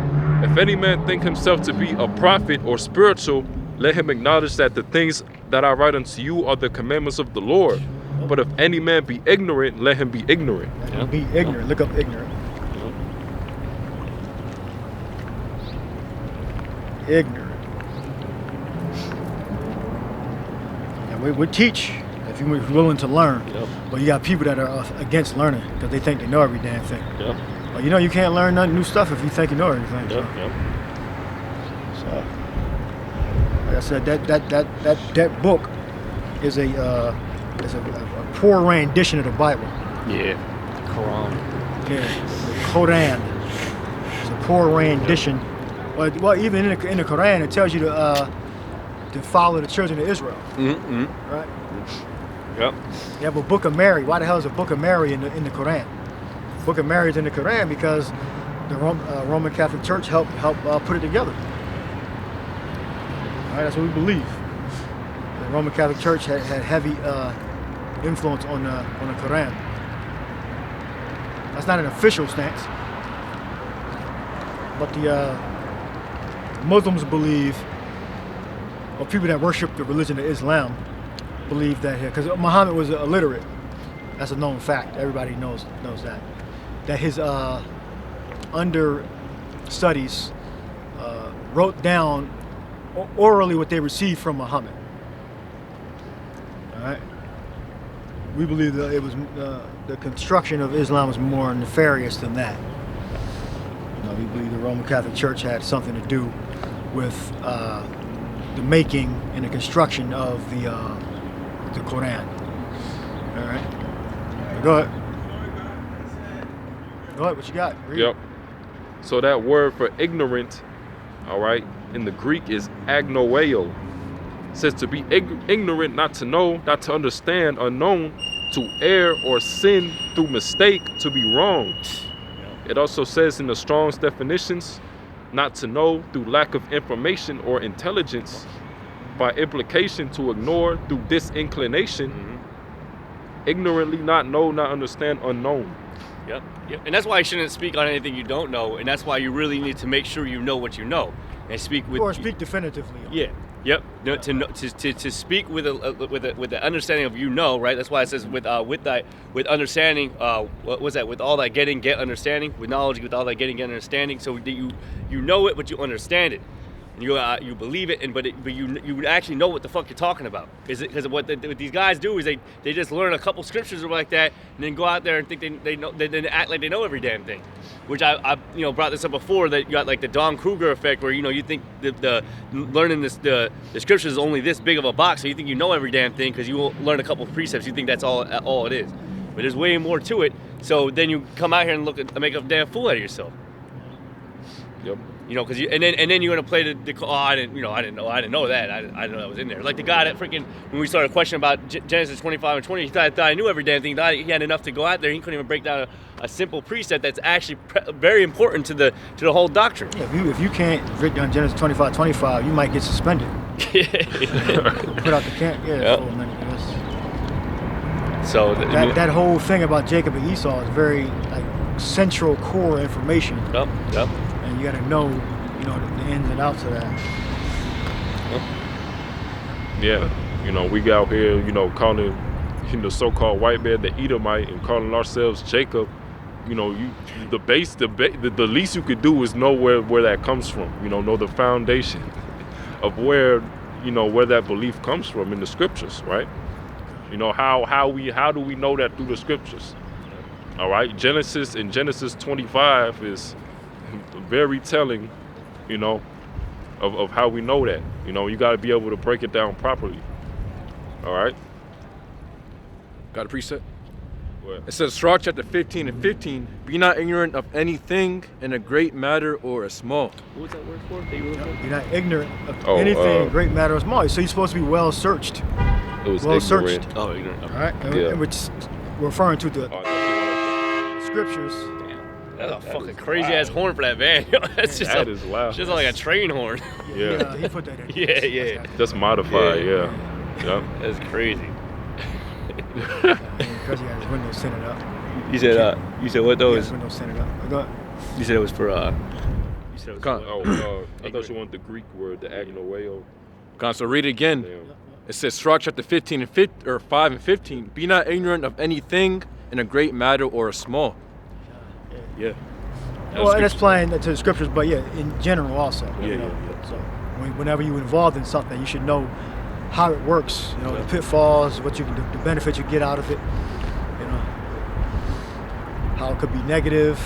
If any man think himself to be a prophet or spiritual, let him acknowledge that the things that I write unto you are the commandments of the Lord. But if any man be ignorant, let him be ignorant. Be ignorant. Look up ignorant. Ignorant. And we teach if you're willing to learn. But you got people that are against learning because they think they know every damn thing. Well, you know you can't learn nothing new stuff if you think you know everything. So, like I said, that book is a poor rendition of the Bible. Yeah. Quran. Yeah, the Quran. It's a poor rendition. Well, even in the Quran, it tells you to follow the children of Israel. Right? Yep. You have a Book of Mary. Why the hell is a Book of Mary in the Quran? Book of Mary is in the Quran because the Roman Catholic Church helped put it together. All right, that's what we believe. The Roman Catholic Church had heavy influence on the Quran. That's not an official stance, but the Muslims believe, or people that worship the religion of Islam, believe that here, because Muhammad was illiterate. That's a known fact. Everybody knows that. That his understudies wrote down orally what they received from Muhammad. All right. We believe that it was the construction of Islam was more nefarious than that. You know, we believe the Roman Catholic Church had something to do with the making and the construction of the Quran. All right. Go ahead. Go ahead. What you got? Read. Yep. So that word for ignorant, all right, in the Greek is agnoeo. It says to be ignorant, not to know, not to understand, unknown, to err or sin through mistake, to be wrong. It also says in the Strong's definitions, not to know through lack of information or intelligence, by implication to ignore through disinclination, ignorantly not know, not understand, unknown. Yep. And that's why you shouldn't speak on anything you don't know, and that's why you really need to make sure you know what you know, and speak with. Or speak definitively. Yeah. Yep. No, to speak with the understanding of right. That's why it says with understanding. What was that? With all that getting, get understanding. With knowledge, with all that getting, get understanding. So that you know it, but you understand it. You believe it, but you actually know what the fuck you're talking about. Because what these guys do is they just learn a couple scriptures or like that, and then go out there and think they know, then act like they know every damn thing. Which I brought this up before, that you got like the Don Kruger effect, where you think the learning the scriptures is only this big of a box, so you think you know every damn thing because you will learn a couple of precepts. You think that's all it is, but there's way more to it. So then you come out here and make a damn fool out of yourself. Yep. Because and then you're gonna play I didn't know that. I didn't know that was in there. Like the guy that freaking, when we started questioning about Genesis 25 and 20, he thought I knew every damn thing. He had enough to go out there. He couldn't even break down a simple precept that's actually very important to the whole doctrine. Yeah, if you can't break down Genesis 25, you might get suspended. Put out the camp. Yeah. Yep. For a minute. So that whole thing about Jacob and Esau is very central core information. Yep. And you got to know, the ins and outs of that. Yeah, we got out here, calling the so-called white man the Edomite and calling ourselves Jacob. The least you could do is know where that comes from. Know the foundation of where that belief comes from in the scriptures, right? How do we know that through the scriptures? All right, Genesis 25 is very telling, of how we know that. You know, you got to be able to break it down properly. All right. Got a preset? Well, It says, Sirach chapter 15 and 15, be not ignorant of anything in a great matter or a small. What was that word for? That you were looking for? You're not ignorant of Oh, anything, great matter or small. So you're supposed to be well searched. it was Well ignorant. searched. Oh, ignorant. All right, Yeah. which we're referring to the Oh, I thought scriptures. That's a That fucking is crazy ass loud. horn for that van. That's just That is loud. just like a train horn. you wanted to- He put that in. Yeah, yeah. Just modified. Yeah. Yeah. Yep. That's crazy. Because he had his windows tinted up. You said what He though? had his windows tinted up. Go ahead. You said it was for You said it was Con- for, Oh, I thought you wanted the Greek word, the agnoeo. Con, so read it again. Damn. It says, Sirach chapter 15 and 5 and 15, be not ignorant of anything in a great matter or a small. Yeah. Well, and it's playing to the scriptures, but yeah, in general also. Yeah, you know. yeah. So whenever you're involved in something, you should know how it works. You know, the pitfalls, what you can do, the benefits you get out of it. You know, how it could be negative,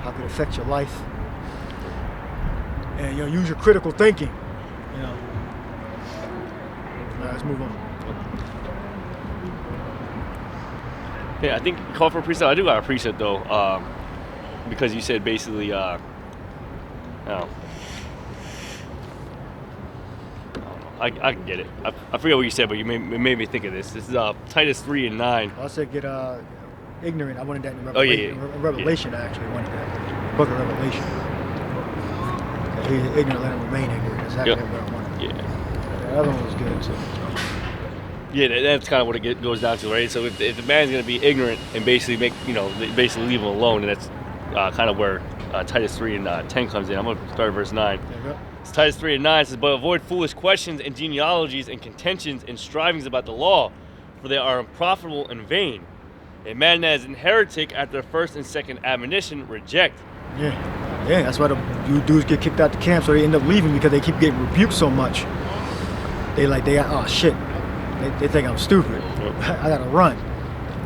how it could affect your life, and you know, use your critical thinking. You know. All right, let's move on. Yeah, I think you call for a preset. I do got a preset though, because you said basically, oh. I can get it. I forget what you said, but it made me think of this. This is Titus 3 and 9. I said get ignorant. I wanted that in Revelation. Oh, yeah, yeah. Revelation, I actually wanted that. Book of Revelation. He's ignorant, let him remain ignorant. That's exactly what I wanted. Yeah. The other one was good too. Yeah, that's kind of what it goes down to, right? So if the man's going to be ignorant and basically basically leave him alone, and that's kind of where Titus 3 and 10 comes in. I'm going to start at verse 9. There you go. It's Titus 3 and 9 says, but avoid foolish questions and genealogies and contentions and strivings about the law, for they are unprofitable and vain. A man that is an heretic after the first and second admonition reject. Yeah, that's why the dudes get kicked out the camp, so they end up leaving because they keep getting rebuked so much. Oh shit, they think I'm stupid. I gotta run.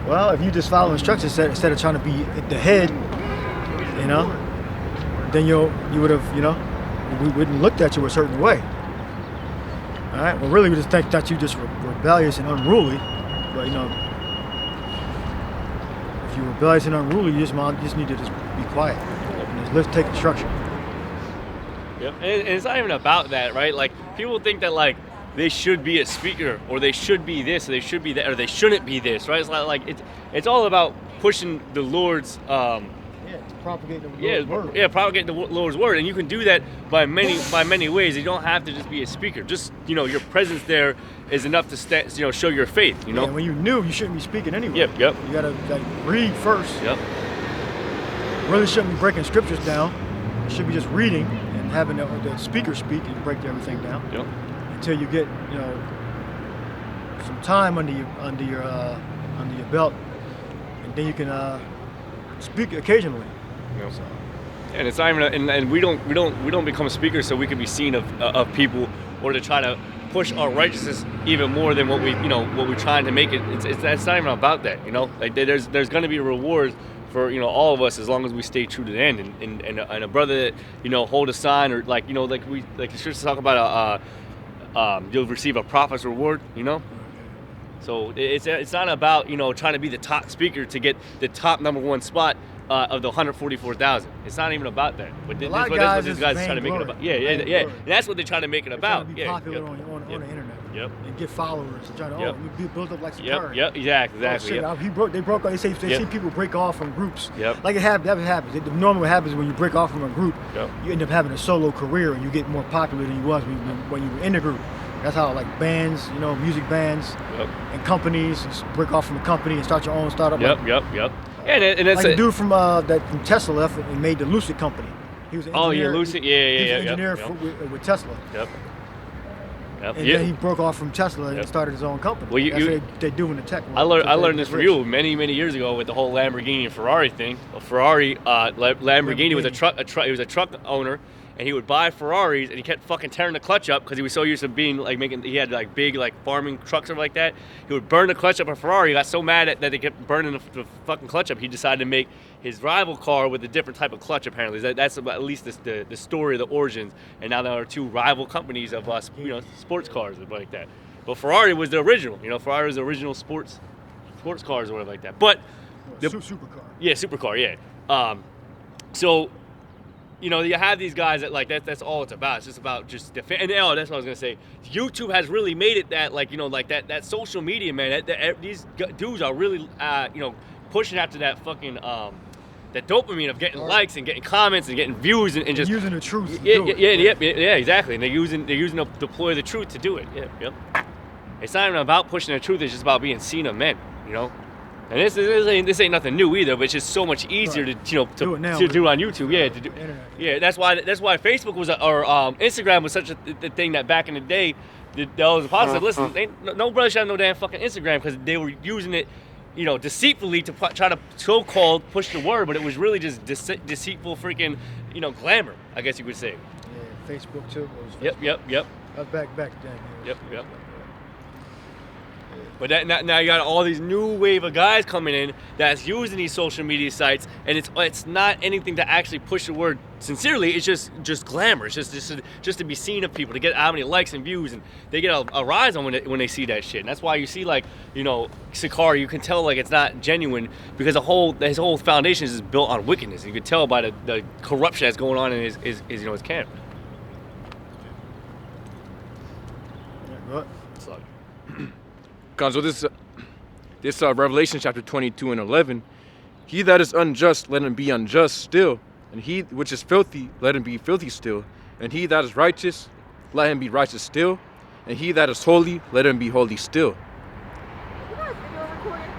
Well, if you just follow instructions instead of trying to be the head, you know, then you would have, you know, we wouldn't looked at you a certain way. All right. Well, really, we just think that you just rebellious and unruly, but you know, if you're rebellious and unruly, you just need to just be quiet. Let's take instruction. Yep. And it's not even about that, right? Like, people think that, like, they should be a speaker, or they should be this, or they should be that, or they shouldn't be this, right? It's like it's all about pushing the Lord's Propagating the Lord's word. Yeah, propagating the Lord's word, and you can do that by many ways. You don't have to just be a speaker. Just, you know, your presence there is enough to show your faith. You know. Yeah, when you knew, you shouldn't be speaking anyway. Yep. You gotta read first. Yep. Really shouldn't be breaking scriptures down. You should be just reading and having the speaker speak and break everything down. Yep. Until you get, you know, some time under your belt, and then you can speak occasionally. Yep. So, And it's not even, and we don't become speakers so we can be seen of people, or to try to push our righteousness even more than what we're trying to make it. It's not even about that, you know. Like, there's going to be rewards for, you know, all of us as long as we stay true to the end. And a brother that, you know, hold a sign, or like, you know, like the scriptures talk about you'll receive a prophet's reward, you know. So it's not about, you know, trying to be the top speaker to get the top #1 spot of the 144,000. It's not even about that. But that's what these guys are trying to make it about. Yeah. And that's what they're trying to make it about. Trying to be popular on the internet. Yep. And get followers. And try to build up like some Yep. courage. Yep. Exactly. Oh, shit, they broke off. They see people break off from groups. Yep. Like that happens. The normal what happens when you break off from a group, Yep. you end up having a solo career and you get more popular than you was when you were in the group. That's how, like, bands, you know, music bands and companies break off from a company and start your own startup. Yep. And that's like the dude from Tesla left and made the Lucid company. He was an engineer. Lucid. He was an engineer with Tesla. Yep. And then he broke off from Tesla and started his own company. Well, that's what they do in the tech world. I learned this from you many years ago with the whole Lamborghini and Ferrari thing. Lamborghini was a truck owner, and he would buy Ferraris, and he kept fucking tearing the clutch up because he was so used to being like he had like big like farming trucks or like that. He would burn the clutch up a Ferrari. He got so mad that they kept burning the fucking clutch up. He decided to make his rival car with a different type of clutch. Apparently, that's about, at least the story, the origins. And now there are two rival companies of sports cars and like that. But Ferrari was the original. Ferrari was the original sports cars or whatever like that. But supercar. Yeah, supercar. Yeah. So. You have these guys that like that's all it's about. It's just about defend. And that's what I was gonna say. YouTube has really made it that like like that social media, man. These dudes are really pushing after that fucking that dopamine of getting likes and getting comments and getting views and just using the truth. Yeah, exactly. And they're using to deploy the truth to do it. Yeah. It's not even about pushing the truth. It's just about being seen of men. And this ain't nothing new either, but it's just so much easier to do on YouTube. Yeah, that's why Facebook was or Instagram was such a thing that back in the day, that was a positive. Listen, no brother should have no damn fucking Instagram because they were using it, deceitfully to try to so-called push the word, but it was really just deceitful freaking, glamour, I guess you could say. Yeah, Facebook too. Yep. That was back then. Yep. But now you got all these new wave of guys coming in that's using these social media sites, and it's not anything to actually push the word sincerely. It's just glamour. It's just to be seen of people, to get how many likes and views, and they get a rise on when they see that shit. And that's why you see Sakari, you can tell like it's not genuine because his whole foundation is built on wickedness. You can tell by the corruption that's going on in his camp. What? So this Revelation chapter 22 and 11, he that is unjust, let him be unjust still, and he which is filthy, let him be filthy still, and he that is righteous, let him be righteous still, and he that is holy, let him be holy still. You guys video recording?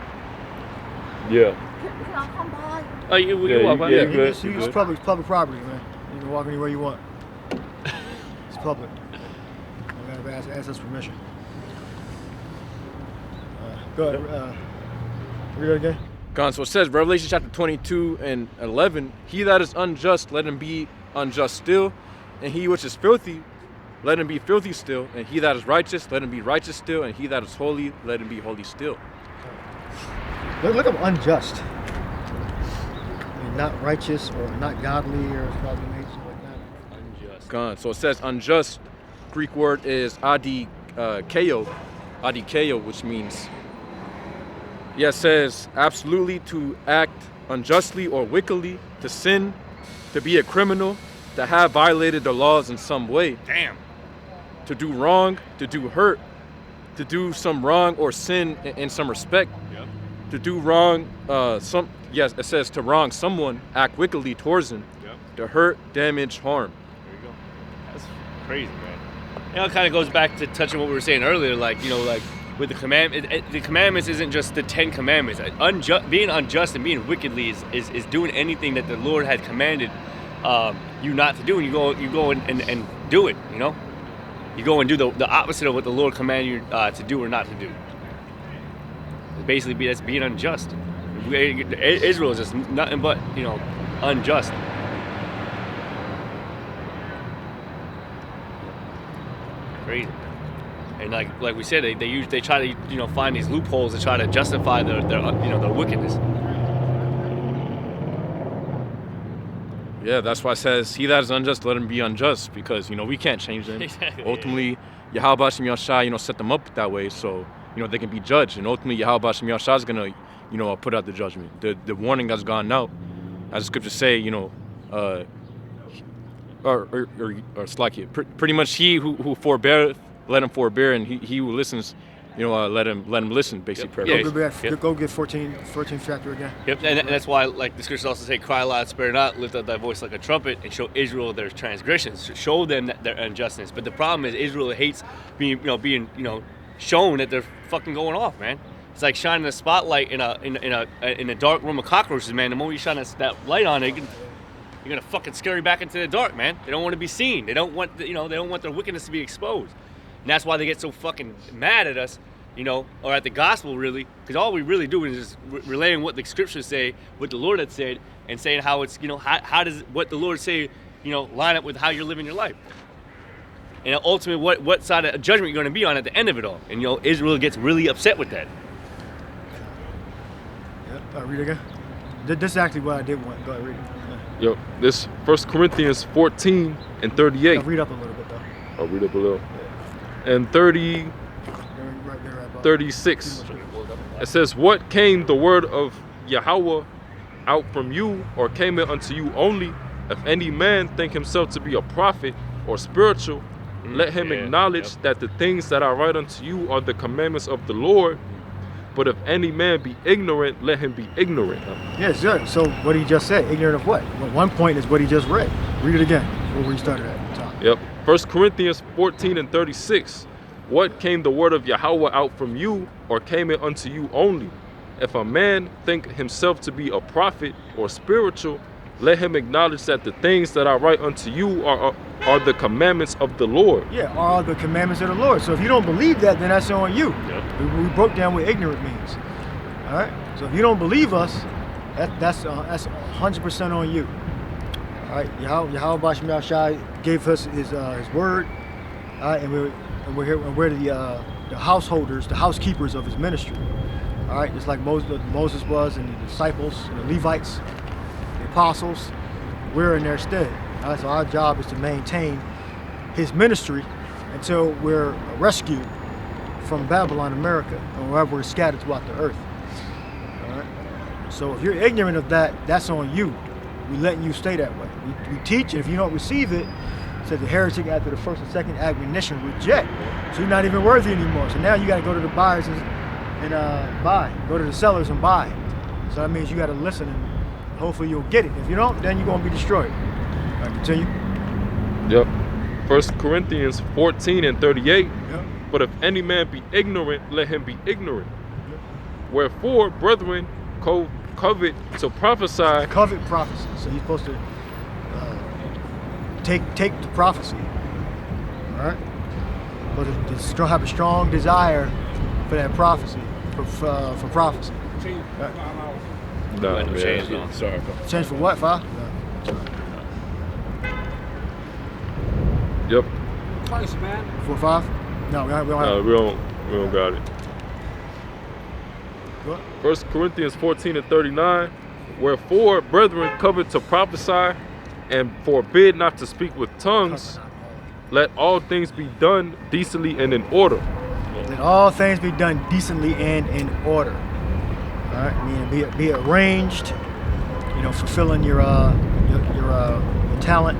Yeah. Can I come by? Oh, you can walk by. Yeah, It's public property, man. You can walk anywhere you want. It's public. You gotta ask us permission. Go ahead. Read it again. So it says, Revelation chapter 22 and 11, he that is unjust, let him be unjust still, and he which is filthy, let him be filthy still, and he that is righteous, let him be righteous still, and he that is holy, let him be holy still. Look up unjust. I mean, not righteous or not godly or something like that. Unjust. So it says unjust, Greek word is adikeo, which means, it says absolutely to act unjustly or wickedly, to sin, to be a criminal, to have violated the laws in some way. Damn. To do wrong, to do hurt, to do some wrong or sin in some respect. Yep. To do wrong, it says to wrong someone, act wickedly towards him. Yep. To hurt, damage, harm. There you go. That's crazy, man. It kind of goes back to touching what we were saying earlier, like with the the commandments isn't just the 10 commandments. Being unjust and being wickedly is doing anything that the Lord had commanded you not to do, and you go and do it. You go and do the opposite of what the Lord commanded you to do or not to do. Basically, that's being unjust. Israel is just nothing but unjust. Crazy. And like we said, they try to find these loopholes to try to justify their wickedness. Yeah, that's why it says, he that is unjust, let him be unjust, because we can't change them. Exactly. Ultimately, Yahweh Shem Yahshua, set them up that way so they can be judged, and ultimately Yahweh Shem Yahshua is gonna put out the judgment. The warning that's gone out, as the scriptures say, or slack it. Pretty much, he who forbeareth, let him forbear, and he who listens, let him listen. Basically, Yep. Go get 14th chapter again. Yep, and that's why, like the scriptures also say, "Cry loud, spare not, lift up thy voice like a trumpet, and show Israel their transgressions, show them their injustice." But the problem is, Israel hates being shown that they're fucking going off, man. It's like shining a spotlight in a dark room of cockroaches, man. The moment you shine that light on it, you're gonna fucking scare you back into the dark, man. They don't want to be seen. They don't want they don't want their wickedness to be exposed. And that's why they get so fucking mad at us, or at the gospel, really, because all we really do is just relaying what the scriptures say, what the Lord had said, and saying how it's, how does what the Lord say, line up with how you're living your life. And ultimately, what side of judgment you're going to be on at the end of it all. And Israel gets really upset with that. Yeah. Read again. This is actually what I did want. Go ahead, read it. Yeah. Yep. This 1 Corinthians 14 and 38. Now read up a little bit though. I'll read up a little. And 30, Right there, right 36. It says, "What came the word of Yahweh out from you, or came it unto you only? If any man think himself to be a prophet or spiritual, let him acknowledge that the things that I write unto you are the commandments of the Lord. But if any man be ignorant, let him be ignorant." Yes, sir. So what he just said, ignorant of what? Well, one point is what he just read. Read it again. Where we started at the top. Yep. 1 Corinthians 14 and 36. "What came the word of Yahweh out from you, or came it unto you only? If a man think himself to be a prophet or spiritual, let him acknowledge that the things that I write unto you are the commandments of the Lord." Yeah, are the commandments of the Lord. So if you don't believe that, then that's on you. Yep. We broke down what ignorant means. All right. So if you don't believe us, that's 100% on you. All right. Yahweh Bashim Yahshai gave us his word. All right, and we're here. And we're the householders, the housekeepers of his ministry. All right, just like Moses was, and the disciples, and the Levites, the apostles. We're in their stead. All right, so our job is to maintain his ministry until we're rescued from Babylon, America, or wherever we're scattered throughout the earth. All right. So if you're ignorant of that, that's on you. We're letting you stay that way. We teach it. If you don't receive it, it says the heretic after the first and second admonition reject. So you're not even worthy anymore. So now you got to go to the buyers and buy. Go to the sellers and buy. So that means you got to listen, and hopefully you'll get it. If you don't, then you're going to be destroyed. All right, continue. Yep. 1 Corinthians 14 and 38. Yep. "But if any man be ignorant, let him be ignorant. Wherefore, brethren, covet to prophesy." Covet prophecy. So you're supposed to take the prophecy. All right. But to have a strong desire for that prophecy, for prophecy. Right. Nah, Let him man. change, no. Sorry, bro. Change for what, Fa? Yep. Twice, man. 4 or 5? No, we don't have. We don't got it. What? 1 Corinthians 14 and 39. "Wherefore, brethren, covet to prophesy, and forbid not to speak with tongues. Let all things be done decently and in order." Let all things be done decently and in order. All right, meaning be arranged. Fulfilling your talent,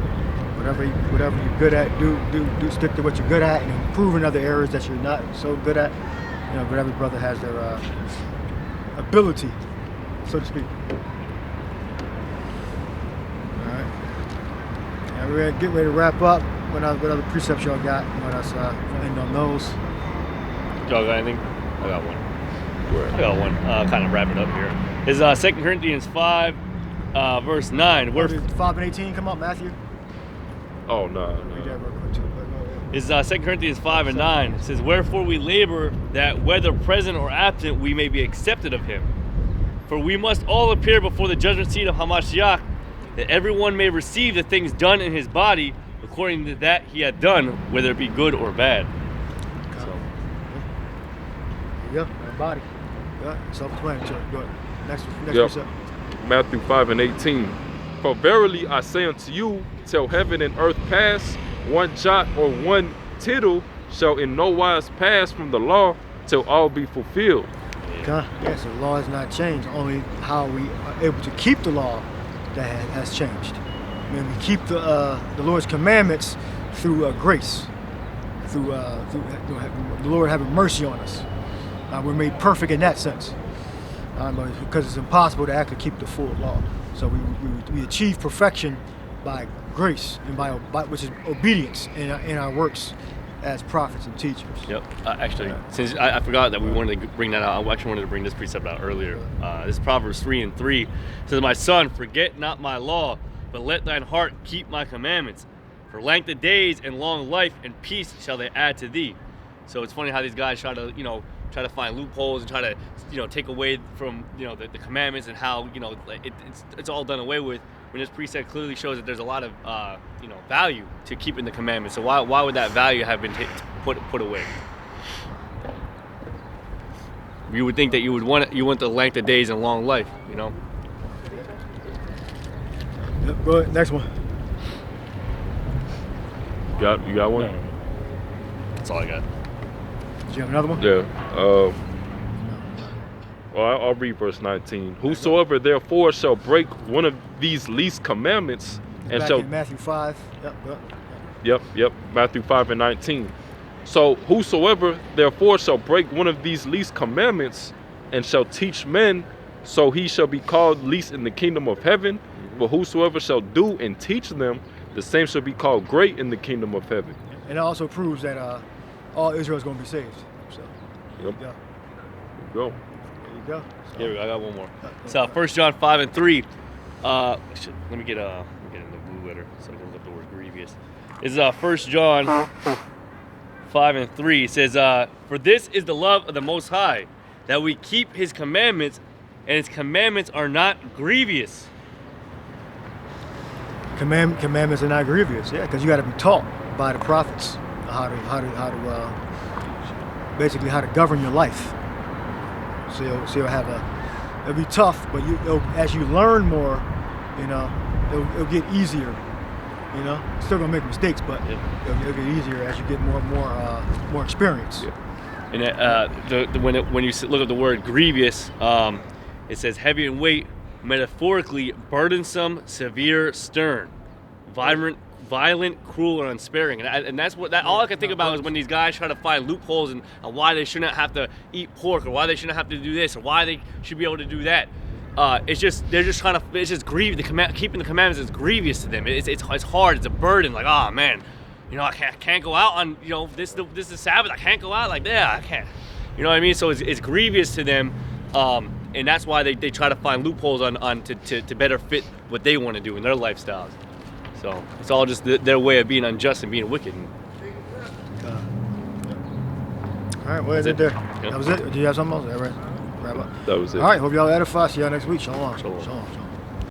whatever you're good at. Do stick to what you're good at, and improve in other areas that you're not so good at. But every brother has their ability, so to speak. All right, and we're gonna get ready to wrap up. What other precepts y'all got? What else? End on those. Y'all got anything? I got one. I got one. Kind of wrap it up here. Is 2 Corinthians 5, verse 9. Where did 5 and 18 come up, Matthew? Oh, no. Read that real quick too. Is 2 Corinthians 5 and 9. It says, "Wherefore we labor that whether present or absent we may be accepted of him. For we must all appear before the judgment seat of Hamashiach, that everyone may receive the things done in his body according to that he had done, whether it be good or bad." So, Yeah, our body. Yeah, self-explanatory. Go ahead. Next Yep. precept. Matthew 5 and 18. "For verily I say unto you, till heaven and earth pass, one jot or one tittle shall in no wise pass from the law till all be fulfilled." Okay. Yeah, so the law has not changed. Only how we are able to keep the law that has changed. I mean, we keep the Lord's commandments through grace, through the Lord having mercy on us. We're made perfect in that sense, because it's impossible to actually keep the full law. So we achieve perfection by grace and by which is obedience in our works as prophets and teachers. yep. Actually, since I forgot that we wanted to bring that out, I actually wanted to bring this precept out earlier. This is Proverbs 3 and 3. It says, "My son, forget not my law, but let thine heart keep my commandments. For length of days and long life and peace shall they add to thee." So it's funny how these guys try to find loopholes and try to take away from the commandments, and how it's all done away with when this precept clearly shows that there's a lot of value to keeping the commandments. So why would that value have been put away? You would think that you want the length of days and long life, you know. Yep, go ahead. Next one. You got one? That's all I got. Do you have another one? Yeah. Well, I'll read verse 19. Whosoever therefore shall break one of these least commandments and Back shall in Matthew 5. Yep. Yep, Matthew 5 and 19. So whosoever therefore shall break one of these least commandments and shall teach men, so he shall be called least in the kingdom of heaven. But whosoever shall do and teach them, the same shall be called great in the kingdom of heaven. And it also proves that all Israel is going to be saved. So, Yep. yeah. Go. There you go. So, Here we go. I got one more. So 1 John 5 and 3. Let me get in the blue letter so it doesn't look the word grievous. This is 1 John 5 and 3. It says, "For this is the love of the Most High, that we keep His commandments, and His commandments are not grievous." commandments are not grievous, yeah, because you got to be taught by the prophets how to basically how to govern your life. So you'll have it'll be tough, but as you learn more, it'll get easier. Still gonna make mistakes, but it'll get easier as you get more experience. Yeah. And when you look at the word grievous, it says heavy in weight, metaphorically burdensome, severe, stern, violent, cruel, and unsparing. And that's all I can think about is when these guys try to find loopholes and why they shouldn't have to eat pork, or why they shouldn't have to do this, or why they should be able to do that. They're just trying to. It's just grievous. Keeping the commandments is grievous to them. It's hard. It's a burden. Like, oh man, I can't go out on this is Sabbath. I can't go out like that. I can't. You know what I mean? So it's grievous to them. And that's why they try to find loopholes to better fit what they want to do in their lifestyles. So it's all just their way of being unjust and being wicked. All right, what is it there? Yep. That was it? Do you have something else? All right, wrap up. That was it. All right, hope y'all edify. See y'all next week. Shalom. Shalom. Shalom.